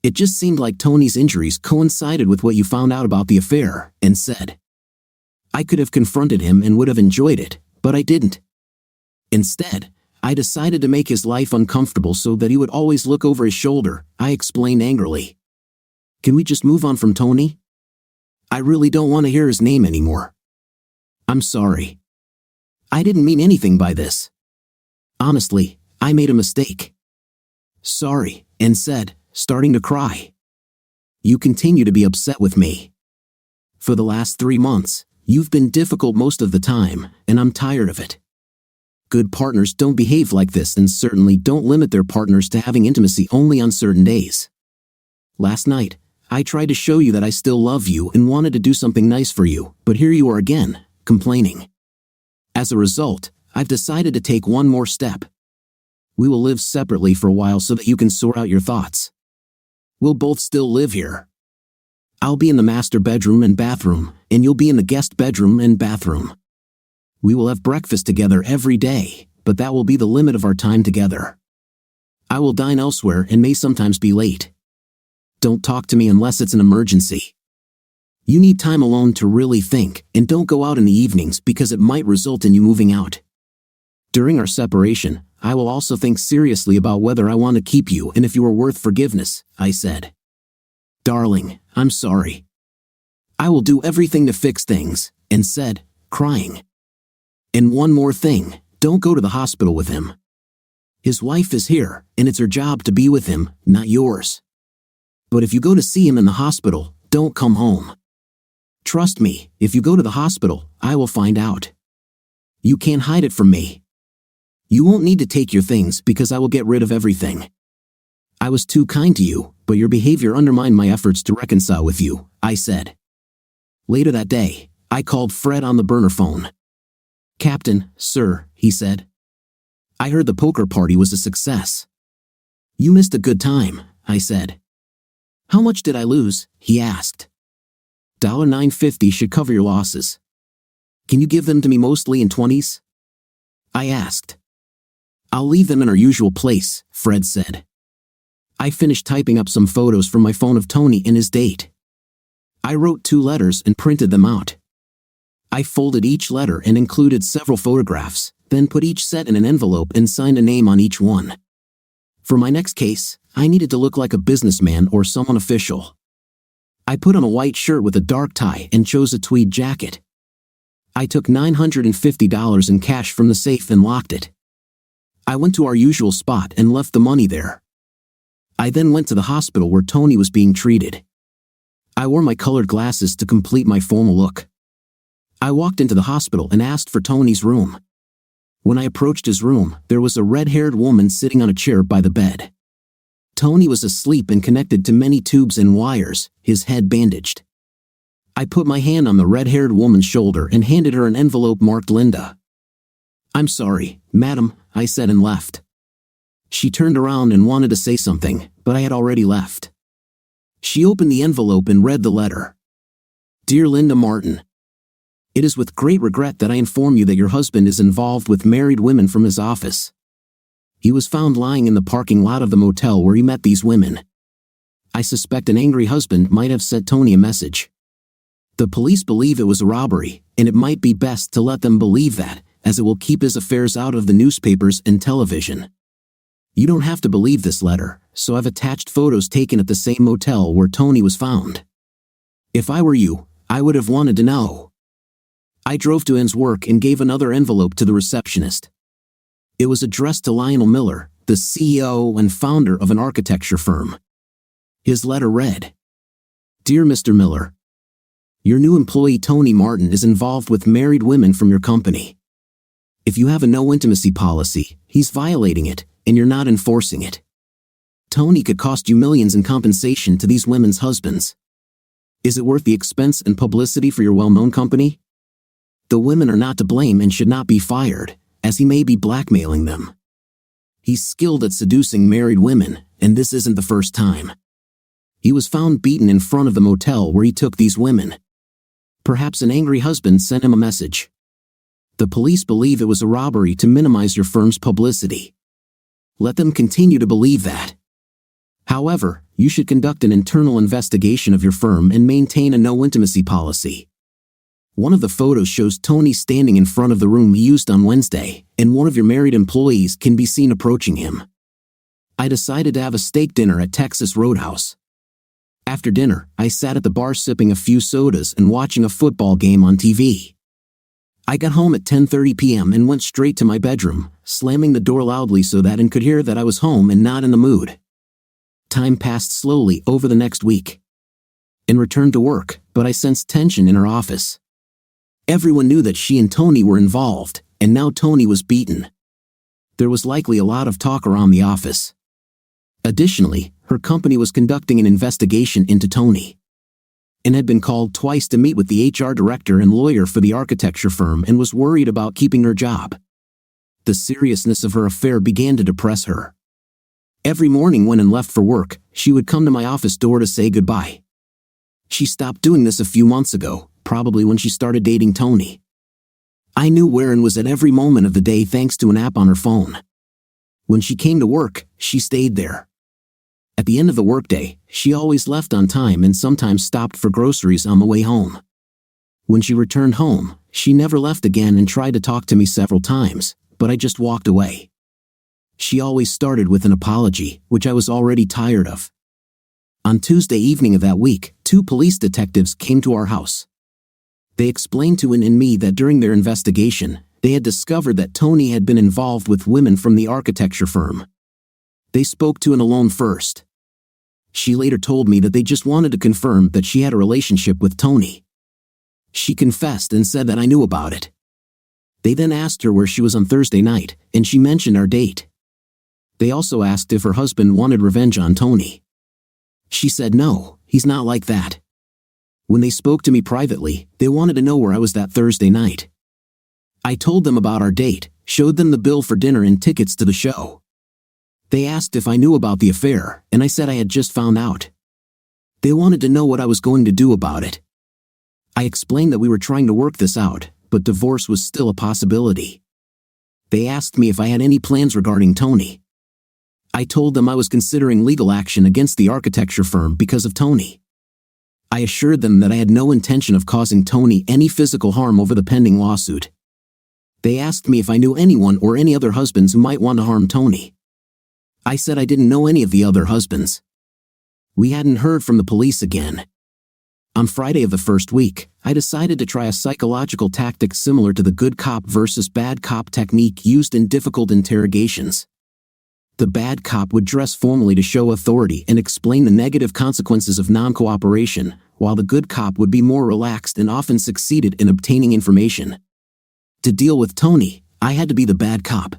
It just seemed like Tony's injuries coincided with what you found out about the affair, and said. I could have confronted him and would have enjoyed it, but I didn't. Instead, I decided to make his life uncomfortable so that he would always look over his shoulder, I explained angrily. Can we just move on from Tony? I really don't want to hear his name anymore. I'm sorry. I didn't mean anything by this. Honestly, I made a mistake. Sorry, Anne said, starting to cry. You continue to be upset with me. For the last 3 months, you've been difficult most of the time, and I'm tired of it. Good partners don't behave like this and certainly don't limit their partners to having intimacy only on certain days. Last night, I tried to show you that I still love you and wanted to do something nice for you, but here you are again, complaining. As a result, I've decided to take one more step. We will live separately for a while so that you can sort out your thoughts. We'll both still live here. I'll be in the master bedroom and bathroom, and you'll be in the guest bedroom and bathroom. We will have breakfast together every day, but that will be the limit of our time together. I will dine elsewhere and may sometimes be late. Don't talk to me unless it's an emergency. You need time alone to really think, and don't go out in the evenings because it might result in you moving out. During our separation, I will also think seriously about whether I want to keep you and if you are worth forgiveness, I said. Darling, I'm sorry. I will do everything to fix things, Anne said, crying. And one more thing, don't go to the hospital with him. His wife is here, and it's her job to be with him, not yours. But if you go to see him in the hospital, don't come home. Trust me, if you go to the hospital, I will find out. You can't hide it from me. You won't need to take your things because I will get rid of everything. I was too kind to you, but your behavior undermined my efforts to reconcile with you, I said. Later that day, I called Fred on the burner phone. Captain, sir, he said. I heard the poker party was a success. You missed a good time, I said. How much did I lose? He asked. $9.50 should cover your losses. Can you give them to me mostly in 20s? I asked. I'll leave them in our usual place, Fred said. I finished typing up some photos from my phone of Tony and his date. I wrote 2 letters and printed them out. I folded each letter and included several photographs, then put each set in an envelope and signed a name on each one. For my next case, I needed to look like a businessman or someone official. I put on a white shirt with a dark tie and chose a tweed jacket. I took $950 in cash from the safe and locked it. I went to our usual spot and left the money there. I then went to the hospital where Tony was being treated. I wore my colored glasses to complete my formal look. I walked into the hospital and asked for Tony's room. When I approached his room, there was a red-haired woman sitting on a chair by the bed. Tony was asleep and connected to many tubes and wires, his head bandaged. I put my hand on the red-haired woman's shoulder and handed her an envelope marked Linda. "I'm sorry, madam," I said and left. She turned around and wanted to say something, but I had already left. She opened the envelope and read the letter. "Dear Linda Martin, it is with great regret that I inform you that your husband is involved with married women from his office. He was found lying in the parking lot of the motel where he met these women. I suspect an angry husband might have sent Tony a message. The police believe it was a robbery, and it might be best to let them believe that, as it will keep his affairs out of the newspapers and television. You don't have to believe this letter, so I've attached photos taken at the same motel where Tony was found. If I were you, I would have wanted to know." I drove to Ann's work and gave another envelope to the receptionist. It was addressed to Lionel Miller, the CEO and founder of an architecture firm. His letter read, "Dear Mr. Miller, your new employee Tony Martin is involved with married women from your company. If you have a no intimacy policy, he's violating it, and you're not enforcing it. Tony could cost you millions in compensation to these women's husbands. Is it worth the expense and publicity for your well-known company? The women are not to blame and should not be fired, as he may be blackmailing them. He's skilled at seducing married women, and this isn't the first time. He was found beaten in front of the motel where he took these women. Perhaps an angry husband sent him a message. The police believe it was a robbery to minimize your firm's publicity. Let them continue to believe that. However, you should conduct an internal investigation of your firm and maintain a no intimacy policy." One of the photos shows Tony standing in front of the room he used on Wednesday, and one of your married employees can be seen approaching him. I decided to have a steak dinner at Texas Roadhouse. After dinner, I sat at the bar sipping a few sodas and watching a football game on TV. I got home at 10:30 p.m. and went straight to my bedroom, slamming the door loudly so that Ann could hear that I was home and not in the mood. Time passed slowly over the next week. Ann returned to work, but I sensed tension in her office. Everyone knew that she and Tony were involved, and now Tony was beaten. There was likely a lot of talk around the office. Additionally, her company was conducting an investigation into Tony. Ann had been called twice to meet with the HR director and lawyer for the architecture firm and was worried about keeping her job. The seriousness of her affair began to depress her. Every morning when Ann left for work, she would come to my office door to say goodbye. She stopped doing this a few months ago, probably when she started dating Tony. I knew where Ann was at every moment of the day thanks to an app on her phone. When she came to work, she stayed there. At the end of the workday, she always left on time and sometimes stopped for groceries on the way home. When she returned home, she never left again and tried to talk to me several times, but I just walked away. She always started with an apology, which I was already tired of. On Tuesday evening of that week, 2 police detectives came to our house. They explained to Ann and me that during their investigation, they had discovered that Tony had been involved with women from the architecture firm. They spoke to Ann alone first. She later told me that they just wanted to confirm that she had a relationship with Tony. She confessed and said that I knew about it. They then asked her where she was on Thursday night, and she mentioned our date. They also asked if her husband wanted revenge on Tony. She said no, he's not like that. When they spoke to me privately, they wanted to know where I was that Thursday night. I told them about our date, showed them the bill for dinner and tickets to the show. They asked if I knew about the affair, and I said I had just found out. They wanted to know what I was going to do about it. I explained that we were trying to work this out, but divorce was still a possibility. They asked me if I had any plans regarding Tony. I told them I was considering legal action against the architecture firm because of Tony. I assured them that I had no intention of causing Tony any physical harm over the pending lawsuit. They asked me if I knew anyone or any other husbands who might want to harm Tony. I said I didn't know any of the other husbands. We hadn't heard from the police again. On Friday of the first week, I decided to try a psychological tactic similar to the good cop versus bad cop technique used in difficult interrogations. The bad cop would dress formally to show authority and explain the negative consequences of non-cooperation, while the good cop would be more relaxed and often succeeded in obtaining information. To deal with Tony, I had to be the bad cop.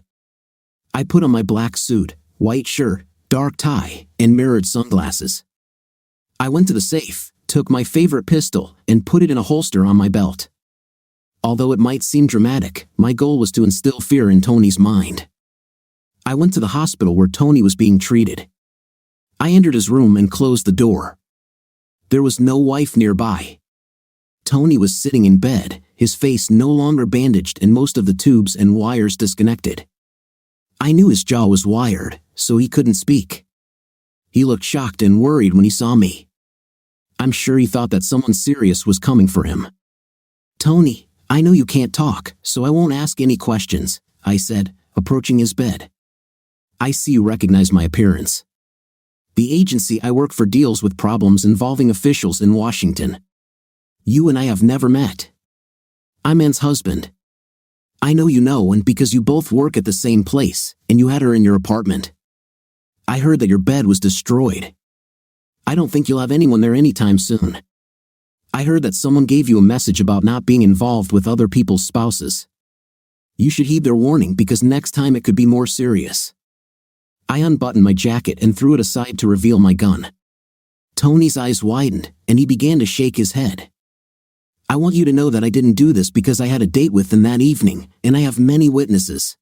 I put on my black suit, white shirt, dark tie, and mirrored sunglasses. I went to the safe, took my favorite pistol, and put it in a holster on my belt. Although it might seem dramatic, my goal was to instill fear in Tony's mind. I went to the hospital where Tony was being treated. I entered his room and closed the door. There was no wife nearby. Tony was sitting in bed, his face no longer bandaged and most of the tubes and wires disconnected. I knew his jaw was wired, so he couldn't speak. He looked shocked and worried when he saw me. I'm sure he thought that someone serious was coming for him. "Tony, I know you can't talk, so I won't ask any questions," I said, approaching his bed. "I see you recognize my appearance. The agency I work for deals with problems involving officials in Washington. You and I have never met. I'm Anne's husband. I know you know, and because you both work at the same place, and you had her in your apartment. I heard that your bed was destroyed. I don't think you'll have anyone there anytime soon. I heard that someone gave you a message about not being involved with other people's spouses. You should heed their warning because next time it could be more serious." I unbuttoned my jacket and threw it aside to reveal my gun. Tony's eyes widened, and he began to shake his head. "I want you to know that I didn't do this because I had a date with them that evening, and I have many witnesses.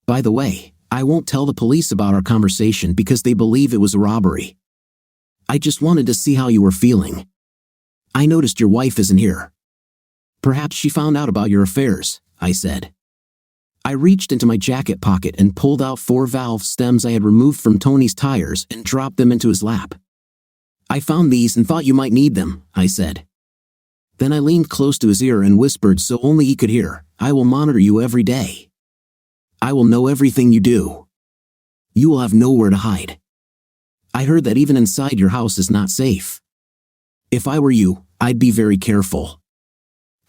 By the way, I won't tell the police about our conversation because they believe it was a robbery. I just wanted to see how you were feeling. I noticed your wife isn't here. Perhaps she found out about your affairs," I said. I reached into my jacket pocket and pulled out 4 valve stems I had removed from Tony's tires and dropped them into his lap. "I found these and thought you might need them," I said. Then I leaned close to his ear and whispered so only he could hear, "I will monitor you every day. I will know everything you do. You will have nowhere to hide. I heard that even inside your house is not safe. If I were you, I'd be very careful.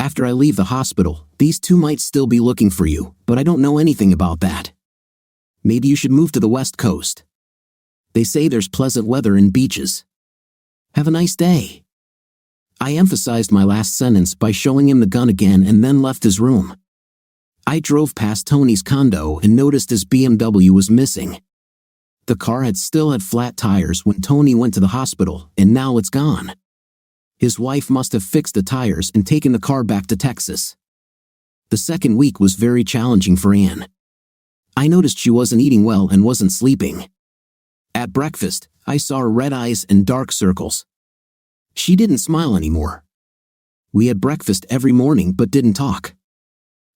After I leave the hospital, these two might still be looking for you, but I don't know anything about that. Maybe you should move to the West Coast. They say there's pleasant weather and beaches. Have a nice day." I emphasized my last sentence by showing him the gun again and then left his room. I drove past Tony's condo and noticed his BMW was missing. The car still had flat tires when Tony went to the hospital, and now it's gone. His wife must have fixed the tires and taken the car back to Texas. The second week was very challenging for Anne. I noticed she wasn't eating well and wasn't sleeping. At breakfast, I saw her red eyes and dark circles. She didn't smile anymore. We had breakfast every morning but didn't talk.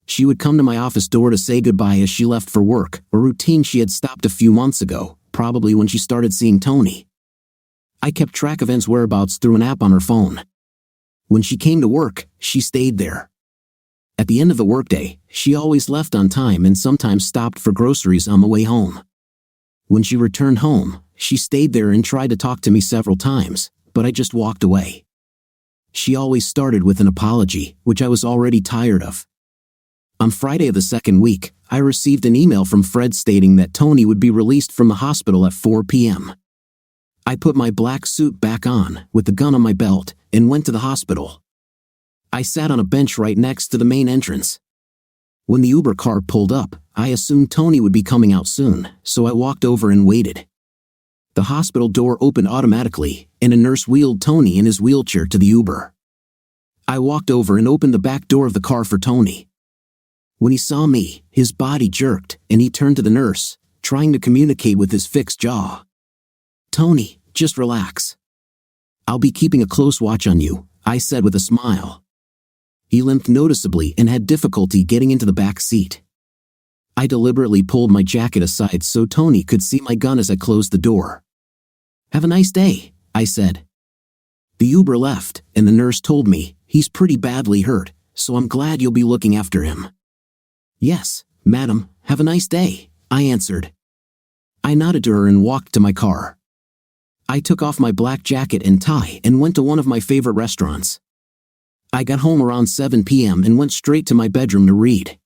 She would come to my office door to say goodbye as she left for work, a routine she had stopped a few months ago, probably when she started seeing Tony. I kept track of Anne's whereabouts through an app on her phone. When she came to work, she stayed there. At the end of the workday, she always left on time and sometimes stopped for groceries on the way home. When she returned home, she stayed there and tried to talk to me several times, but I just walked away. She always started with an apology, which I was already tired of. On Friday of the second week, I received an email from Fred stating that Tony would be released from the hospital at 4 p.m. I put my black suit back on, with the gun on my belt, and went to the hospital. I sat on a bench right next to the main entrance. When the Uber car pulled up, I assumed Tony would be coming out soon, so I walked over and waited. The hospital door opened automatically, and a nurse wheeled Tony in his wheelchair to the Uber. I walked over and opened the back door of the car for Tony. When he saw me, his body jerked, and he turned to the nurse, trying to communicate with his fixed jaw. "Tony, just relax. I'll be keeping a close watch on you," I said with a smile. He limped noticeably and had difficulty getting into the back seat. I deliberately pulled my jacket aside so Tony could see my gun as I closed the door. "Have a nice day," I said. The Uber left, and the nurse told me, "He's pretty badly hurt, so I'm glad you'll be looking after him." "Yes, madam, have a nice day," I answered. I nodded to her and walked to my car. I took off my black jacket and tie and went to one of my favorite restaurants. I got home around 7 p.m. and went straight to my bedroom to read.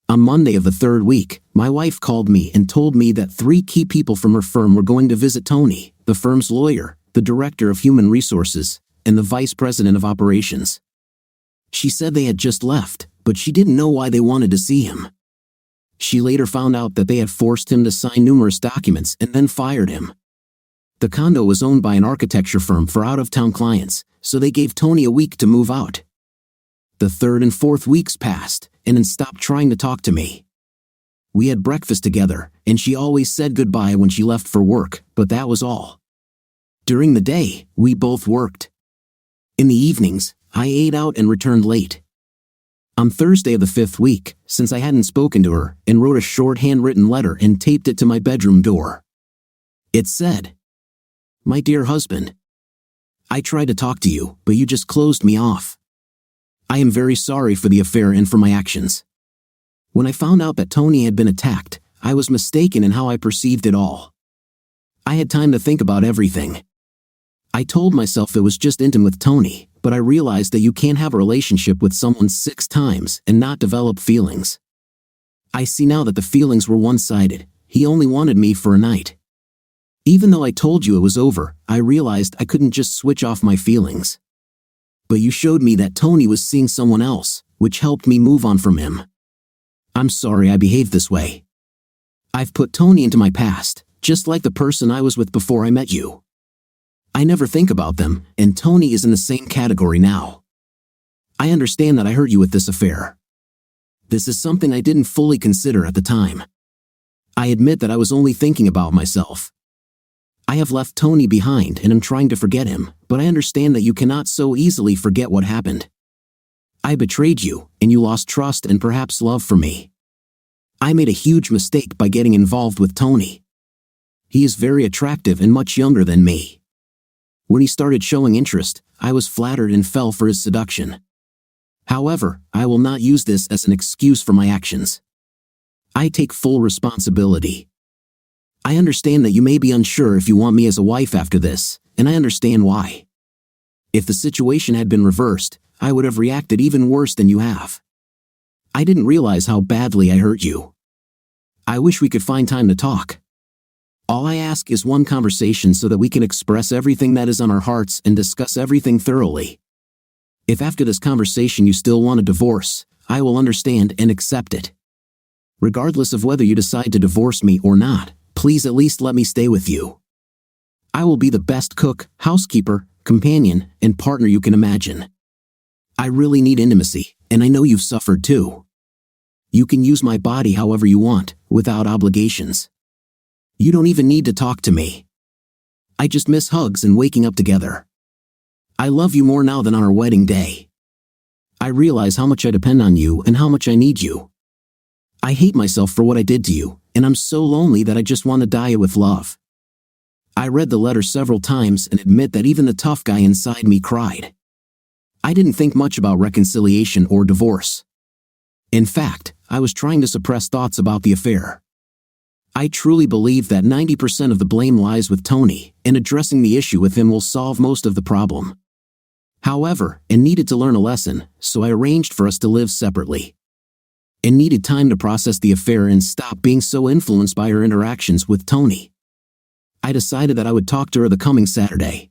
On Monday of the third week, my wife called me and told me that 3 key people from her firm were going to visit Tony, the firm's lawyer, the director of human resources, and the vice president of operations. She said they had just left, but she didn't know why they wanted to see him. She later found out that they had forced him to sign numerous documents and then fired him. The condo was owned by an architecture firm for out-of-town clients, so they gave Tony a week to move out. The third and fourth weeks passed, and then stopped trying to talk to me. We had breakfast together, and she always said goodbye when she left for work, but that was all. During the day, we both worked. In the evenings, I ate out and returned late. On Thursday of the 5th week, since I hadn't spoken to her, and wrote a short handwritten letter and taped it to my bedroom door. It said, "My dear husband, I tried to talk to you, but you just closed me off. I am very sorry for the affair and for my actions. When I found out that Tony had been attacked, I was mistaken in how I perceived it all. I had time to think about everything. I told myself it was just intimate with Tony, but I realized that you can't have a relationship with someone 6 times and not develop feelings. I see now that the feelings were one-sided. He only wanted me for a night. Even though I told you it was over, I realized I couldn't just switch off my feelings. But you showed me that Tony was seeing someone else, which helped me move on from him. I'm sorry I behaved this way. I've put Tony into my past, just like the person I was with before I met you. I never think about them, and Tony is in the same category now. I understand that I hurt you with this affair. This is something I didn't fully consider at the time. I admit that I was only thinking about myself. I have left Tony behind and am trying to forget him, but I understand that you cannot so easily forget what happened. I betrayed you, and you lost trust and perhaps love for me. I made a huge mistake by getting involved with Tony. He is very attractive and much younger than me. When he started showing interest, I was flattered and fell for his seduction. However, I will not use this as an excuse for my actions. I take full responsibility. I understand that you may be unsure if you want me as a wife after this, and I understand why. If the situation had been reversed, I would have reacted even worse than you have. I didn't realize how badly I hurt you. I wish we could find time to talk. All I ask is one conversation so that we can express everything that is on our hearts and discuss everything thoroughly. If after this conversation you still want a divorce, I will understand and accept it. Regardless of whether you decide to divorce me or not, please at least let me stay with you. I will be the best cook, housekeeper, companion, and partner you can imagine. I really need intimacy, and I know you've suffered too. You can use my body however you want, without obligations. You don't even need to talk to me. I just miss hugs and waking up together. I love you more now than on our wedding day. I realize how much I depend on you and how much I need you. I hate myself for what I did to you, and I'm so lonely that I just want to die with love. I read the letter several times and admit that even the tough guy inside me cried. I didn't think much about reconciliation or divorce. In fact, I was trying to suppress thoughts about the affair. I truly believe that 90% of the blame lies with Tony, and addressing the issue with him will solve most of the problem. However, I needed to learn a lesson, so I arranged for us to live separately. I needed time to process the affair and stop being so influenced by her interactions with Tony. I decided that I would talk to her the coming Saturday.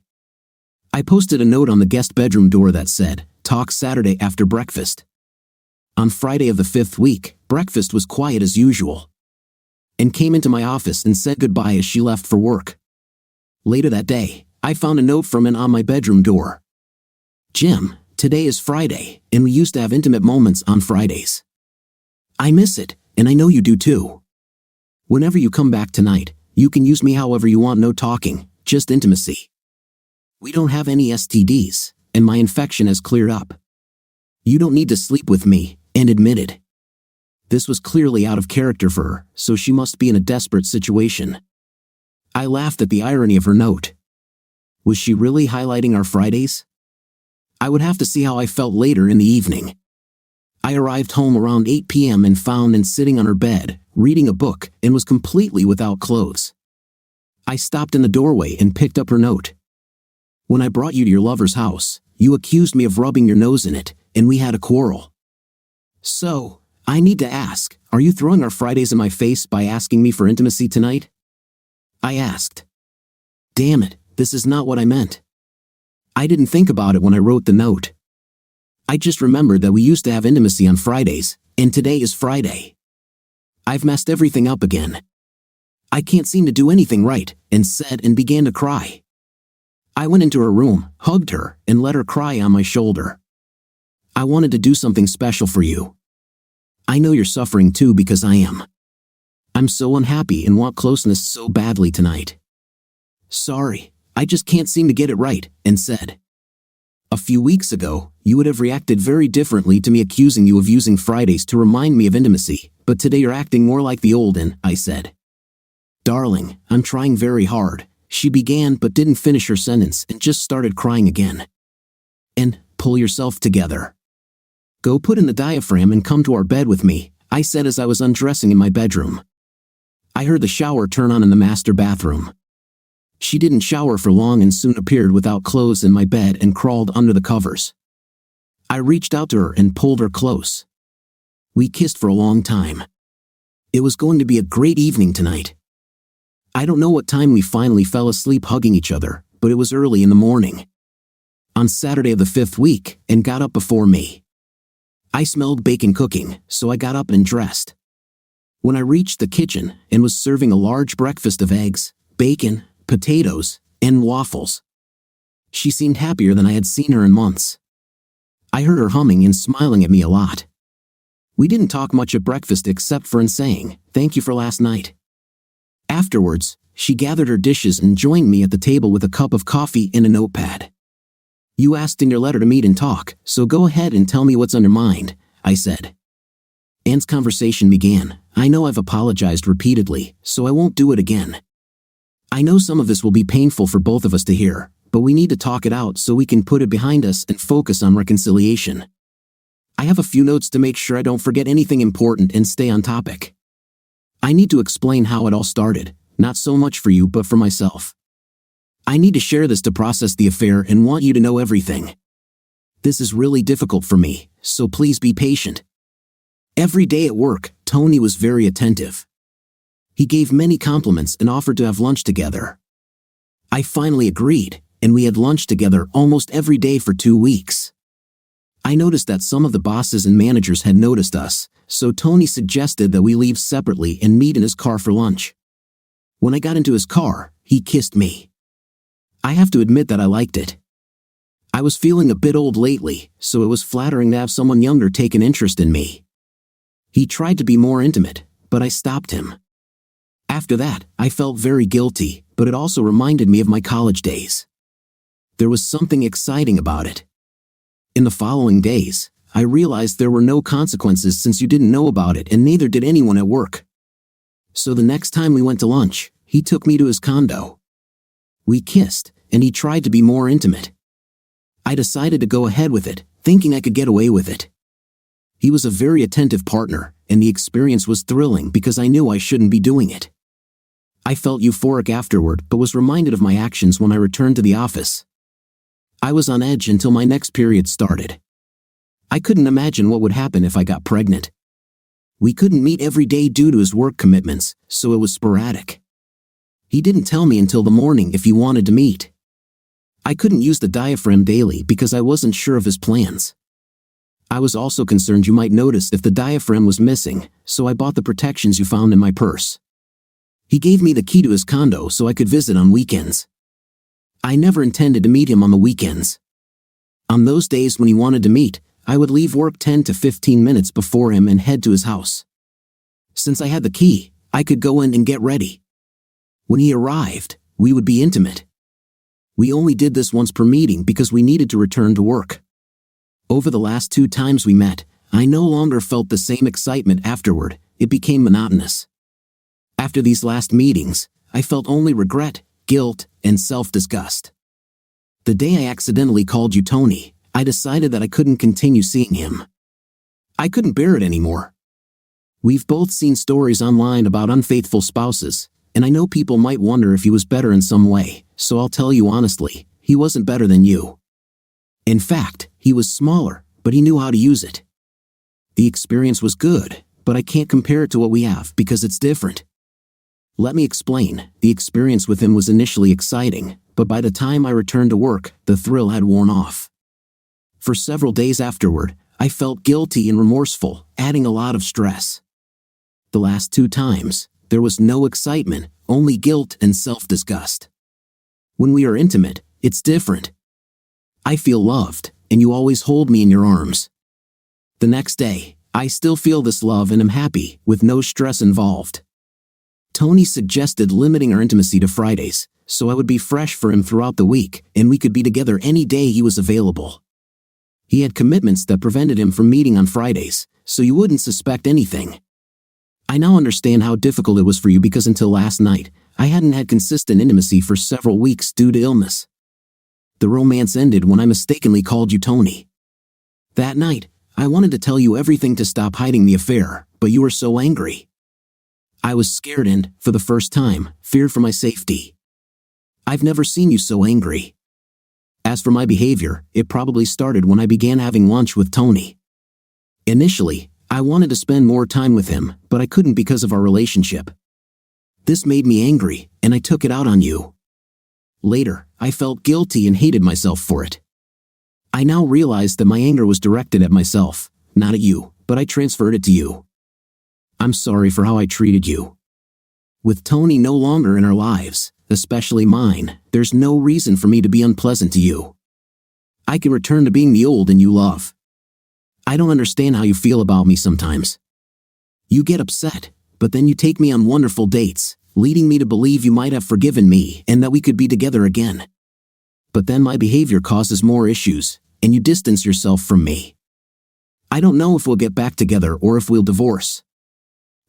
I posted a note on the guest bedroom door that said, "Talk Saturday after breakfast." On Friday of the 5th week, breakfast was quiet as usual. And came into my office and said goodbye as she left for work. Later that day, I found a note from Ann on my bedroom door. "Jim, today is Friday, and we used to have intimate moments on Fridays. I miss it, and I know you do too. Whenever you come back tonight, you can use me however you want, no talking, just intimacy. We don't have any STDs, and my infection has cleared up. You don't need to sleep with me, and admit it." This was clearly out of character for her, so she must be in a desperate situation. I laughed at the irony of her note. Was she really highlighting our Fridays? I would have to see how I felt later in the evening. I arrived home around 8 p.m. and found Ann sitting on her bed, reading a book, and was completely without clothes. I stopped in the doorway and picked up her note. When I brought you to your lover's house, you accused me of rubbing your nose in it, and we had a quarrel. So, I need to ask, are you throwing our Fridays in my face by asking me for intimacy tonight? I asked. Damn it, this is not what I meant. I didn't think about it when I wrote the note. I just remembered that we used to have intimacy on Fridays, and today is Friday. I've messed everything up again. I can't seem to do anything right, and said and began to cry. I went into her room, hugged her, and let her cry on my shoulder. I wanted to do something special for you. I know you're suffering too because I am. I'm so unhappy and want closeness so badly tonight. Sorry, I just can't seem to get it right, and said. A few weeks ago, you would have reacted very differently to me accusing you of using Fridays to remind me of intimacy, but today you're acting more like the olden, I said. Darling, I'm trying very hard, she began but didn't finish her sentence and just started crying again. And, pull yourself together. Go put in the diaphragm and come to our bed with me, I said as I was undressing in my bedroom. I heard the shower turn on in the master bathroom. She didn't shower for long and soon appeared without clothes in my bed and crawled under the covers. I reached out to her and pulled her close. We kissed for a long time. It was going to be a great evening tonight. I don't know what time we finally fell asleep hugging each other, but it was early in the morning. On Saturday of the 5th week, and got up before me. I smelled bacon cooking, so I got up and dressed. When I reached the kitchen and was serving a large breakfast of eggs, bacon, potatoes, and waffles. She seemed happier than I had seen her in months. I heard her humming and smiling at me a lot. We didn't talk much at breakfast except for in saying, "Thank you for last night." Afterwards, she gathered her dishes and joined me at the table with a cup of coffee and a notepad. You asked in your letter to meet and talk, so go ahead and tell me what's on your mind, I said. Anne's conversation began. I know I've apologized repeatedly, so I won't do it again. I know some of this will be painful for both of us to hear, but we need to talk it out so we can put it behind us and focus on reconciliation. I have a few notes to make sure I don't forget anything important and stay on topic. I need to explain how it all started, not so much for you but for myself. I need to share this to process the affair and want you to know everything. This is really difficult for me, so please be patient. Every day at work, Tony was very attentive. He gave many compliments and offered to have lunch together. I finally agreed, and we had lunch together almost every day for 2 weeks. I noticed that some of the bosses and managers had noticed us, so Tony suggested that we leave separately and meet in his car for lunch. When I got into his car, he kissed me. I have to admit that I liked it. I was feeling a bit old lately, so it was flattering to have someone younger take an interest in me. He tried to be more intimate, but I stopped him. After that, I felt very guilty, but it also reminded me of my college days. There was something exciting about it. In the following days, I realized there were no consequences since you didn't know about it and neither did anyone at work. So the next time we went to lunch, he took me to his condo. We kissed, and he tried to be more intimate. I decided to go ahead with it, thinking I could get away with it. He was a very attentive partner, and the experience was thrilling because I knew I shouldn't be doing it. I felt euphoric afterward but was reminded of my actions when I returned to the office. I was on edge until my next period started. I couldn't imagine what would happen if I got pregnant. We couldn't meet every day due to his work commitments, so it was sporadic. He didn't tell me until the morning if he wanted to meet. I couldn't use the diaphragm daily because I wasn't sure of his plans. I was also concerned you might notice if the diaphragm was missing, so I bought the protections you found in my purse. He gave me the key to his condo so I could visit on weekends. I never intended to meet him on the weekends. On those days when he wanted to meet, I would leave work 10 to 15 minutes before him and head to his house. Since I had the key, I could go in and get ready. When he arrived, we would be intimate. We only did this once per meeting because we needed to return to work. Over the last 2 times we met, I no longer felt the same excitement afterward. It became monotonous. After these last meetings, I felt only regret, guilt, and self-disgust. The day I accidentally called you Tony, I decided that I couldn't continue seeing him. I couldn't bear it anymore. We've both seen stories online about unfaithful spouses, and I know people might wonder if he was better in some way, so I'll tell you honestly, he wasn't better than you. In fact, he was smaller, but he knew how to use it. The experience was good, but I can't compare it to what we have because it's different. Let me explain. The experience with him was initially exciting, but by the time I returned to work, the thrill had worn off. For several days afterward, I felt guilty and remorseful, adding a lot of stress. The last 2 times, there was no excitement, only guilt and self-disgust. When we are intimate, it's different. I feel loved, and you always hold me in your arms. The next day, I still feel this love and am happy, with no stress involved. Tony suggested limiting our intimacy to Fridays, so I would be fresh for him throughout the week, and we could be together any day he was available. He had commitments that prevented him from meeting on Fridays, so you wouldn't suspect anything. I now understand how difficult it was for you because until last night, I hadn't had consistent intimacy for several weeks due to illness. The romance ended when I mistakenly called you Tony. That night, I wanted to tell you everything to stop hiding the affair, but you were so angry. I was scared and, for the first time, feared for my safety. I've never seen you so angry. As for my behavior, it probably started when I began having lunch with Tony. Initially, I wanted to spend more time with him, but I couldn't because of our relationship. This made me angry, and I took it out on you. Later, I felt guilty and hated myself for it. I now realize that my anger was directed at myself, not at you, but I transferred it to you. I'm sorry for how I treated you. With Tony no longer in our lives, especially mine, there's no reason for me to be unpleasant to you. I can return to being the old and you love. I don't understand how you feel about me sometimes. You get upset, but then you take me on wonderful dates, leading me to believe you might have forgiven me and that we could be together again. But then my behavior causes more issues, and you distance yourself from me. I don't know if we'll get back together or if we'll divorce.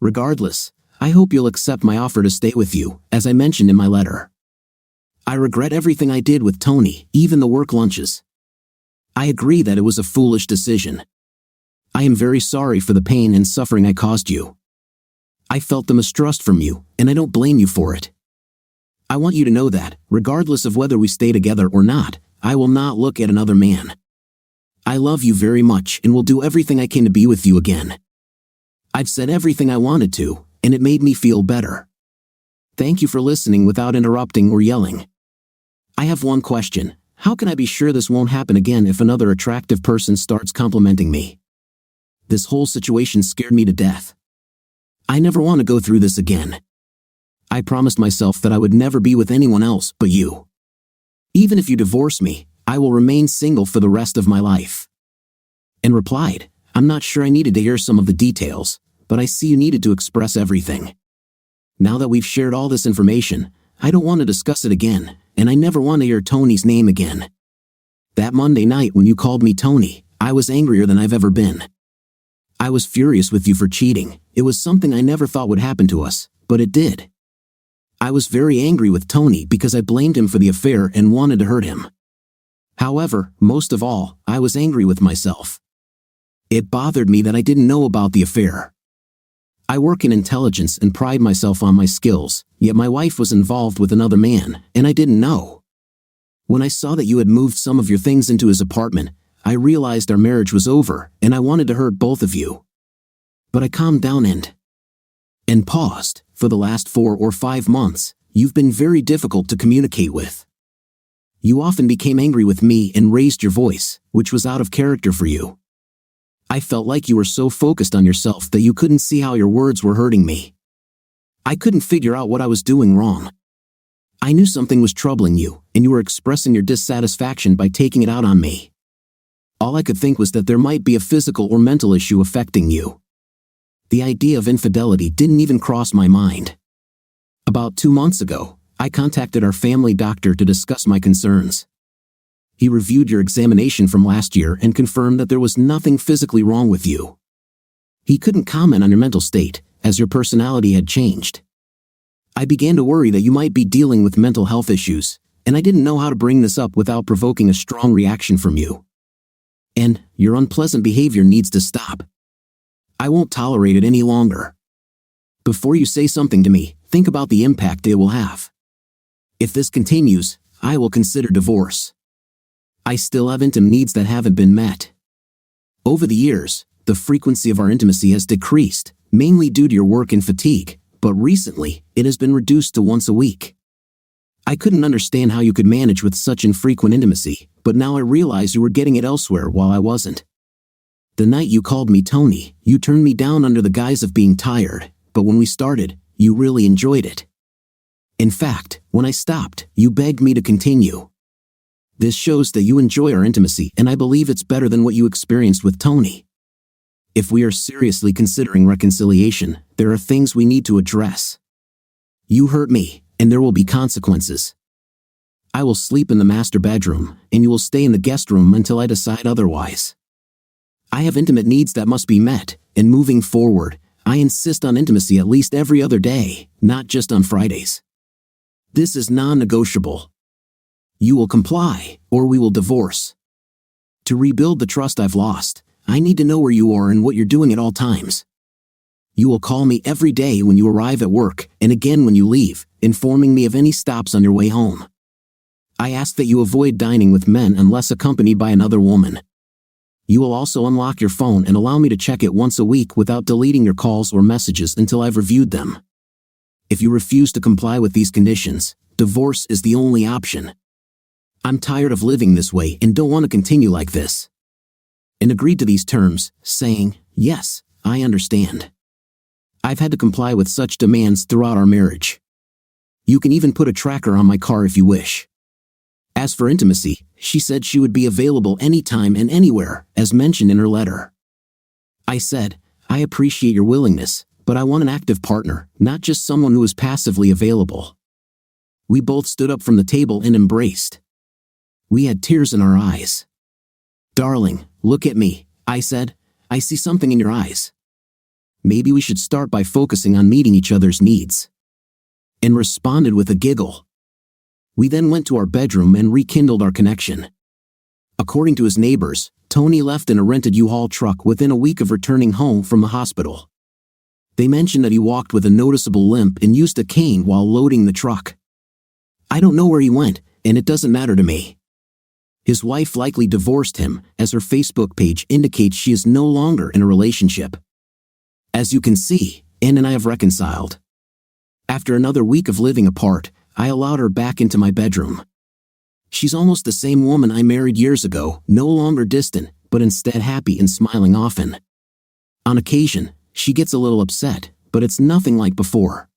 Regardless, I hope you'll accept my offer to stay with you, as I mentioned in my letter. I regret everything I did with Tony, even the work lunches. I agree that it was a foolish decision. I am very sorry for the pain and suffering I caused you. I felt the mistrust from you, and I don't blame you for it. I want you to know that, regardless of whether we stay together or not, I will not look at another man. I love you very much and will do everything I can to be with you again. I've said everything I wanted to, and it made me feel better. Thank you for listening without interrupting or yelling. I have one question. How can I be sure this won't happen again if another attractive person starts complimenting me? This whole situation scared me to death. I never want to go through this again. I promised myself that I would never be with anyone else but you. Even if you divorce me, I will remain single for the rest of my life. And replied, I'm not sure I needed to hear some of the details, but I see you needed to express everything. Now that we've shared all this information, I don't want to discuss it again, and I never want to hear Tony's name again. That Monday night when you called me Tony, I was angrier than I've ever been. I was furious with you for cheating. It was something I never thought would happen to us, but it did. I was very angry with Tony because I blamed him for the affair and wanted to hurt him. However, most of all, I was angry with myself. It bothered me that I didn't know about the affair. I work in intelligence and pride myself on my skills, yet my wife was involved with another man, and I didn't know. When I saw that you had moved some of your things into his apartment, I realized our marriage was over, and I wanted to hurt both of you. But I calmed down and paused. For the last 4 or 5 months, you've been very difficult to communicate with. You often became angry with me and raised your voice, which was out of character for you. I felt like you were so focused on yourself that you couldn't see how your words were hurting me. I couldn't figure out what I was doing wrong. I knew something was troubling you, and you were expressing your dissatisfaction by taking it out on me. All I could think was that there might be a physical or mental issue affecting you. The idea of infidelity didn't even cross my mind. About 2 months ago, I contacted our family doctor to discuss my concerns. He reviewed your examination from last year and confirmed that there was nothing physically wrong with you. He couldn't comment on your mental state, as your personality had changed. I began to worry that you might be dealing with mental health issues, and I didn't know how to bring this up without provoking a strong reaction from you. And your unpleasant behavior needs to stop. I won't tolerate it any longer. Before you say something to me, Think about the impact it will have. If this continues, I will consider divorce. I still have intimate needs that haven't been met. Over the years, the frequency of our intimacy has decreased, mainly due to your work and fatigue, but recently, it has been reduced to once a week. I couldn't understand how you could manage with such infrequent intimacy, but now I realize you were getting it elsewhere while I wasn't. The night you called me Tony, you turned me down under the guise of being tired, but when we started, you really enjoyed it. In fact, when I stopped, you begged me to continue. This shows that you enjoy our intimacy, and I believe it's better than what you experienced with Tony. If we are seriously considering reconciliation, there are things we need to address. You hurt me, and there will be consequences. I will sleep in the master bedroom, and you will stay in the guest room until I decide otherwise. I have intimate needs that must be met, and moving forward, I insist on intimacy at least every other day, not just on Fridays. This is non-negotiable. You will comply, or we will divorce. To rebuild the trust I've lost, I need to know where you are and what you're doing at all times. You will call me every day when you arrive at work, and again when you leave, informing me of any stops on your way home. I ask that you avoid dining with men unless accompanied by another woman. You will also unlock your phone and allow me to check it once a week without deleting your calls or messages until I've reviewed them. If you refuse to comply with these conditions, divorce is the only option. I'm tired of living this way and don't want to continue like this. And agreed to these terms, saying, yes, I understand. I've had to comply with such demands throughout our marriage. You can even put a tracker on my car if you wish. As for intimacy, she said she would be available anytime and anywhere, as mentioned in her letter. I said, I appreciate your willingness, but I want an active partner, not just someone who is passively available. We both stood up from the table and embraced. We had tears in our eyes. Darling, look at me, I said. I see something in your eyes. Maybe we should start by focusing on meeting each other's needs. And responded with a giggle. We then went to our bedroom and rekindled our connection. According to his neighbors, Tony left in a rented U-Haul truck within a week of returning home from the hospital. They mentioned that he walked with a noticeable limp and used a cane while loading the truck. I don't know where he went, and it doesn't matter to me. His wife likely divorced him, as her Facebook page indicates she is no longer in a relationship. As you can see, Ann and I have reconciled. After another week of living apart, I allowed her back into my bedroom. She's almost the same woman I married years ago, no longer distant, but instead happy and smiling often. On occasion, she gets a little upset, but it's nothing like before.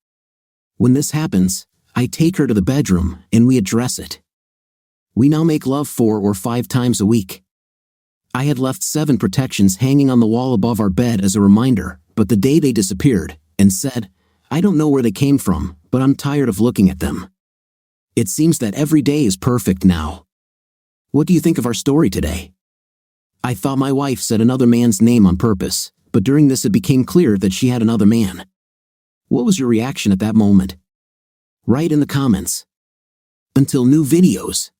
When this happens, I take her to the bedroom and we address it. We now make love 4 or 5 times a week. I had left 7 protections hanging on the wall above our bed as a reminder, but the day they disappeared, and said, I don't know where they came from, but I'm tired of looking at them. It seems that every day is perfect now. What do you think of our story today? I thought my wife said another man's name on purpose, but during this it became clear that she had another man. What was your reaction at that moment? Write in the comments. Until new videos.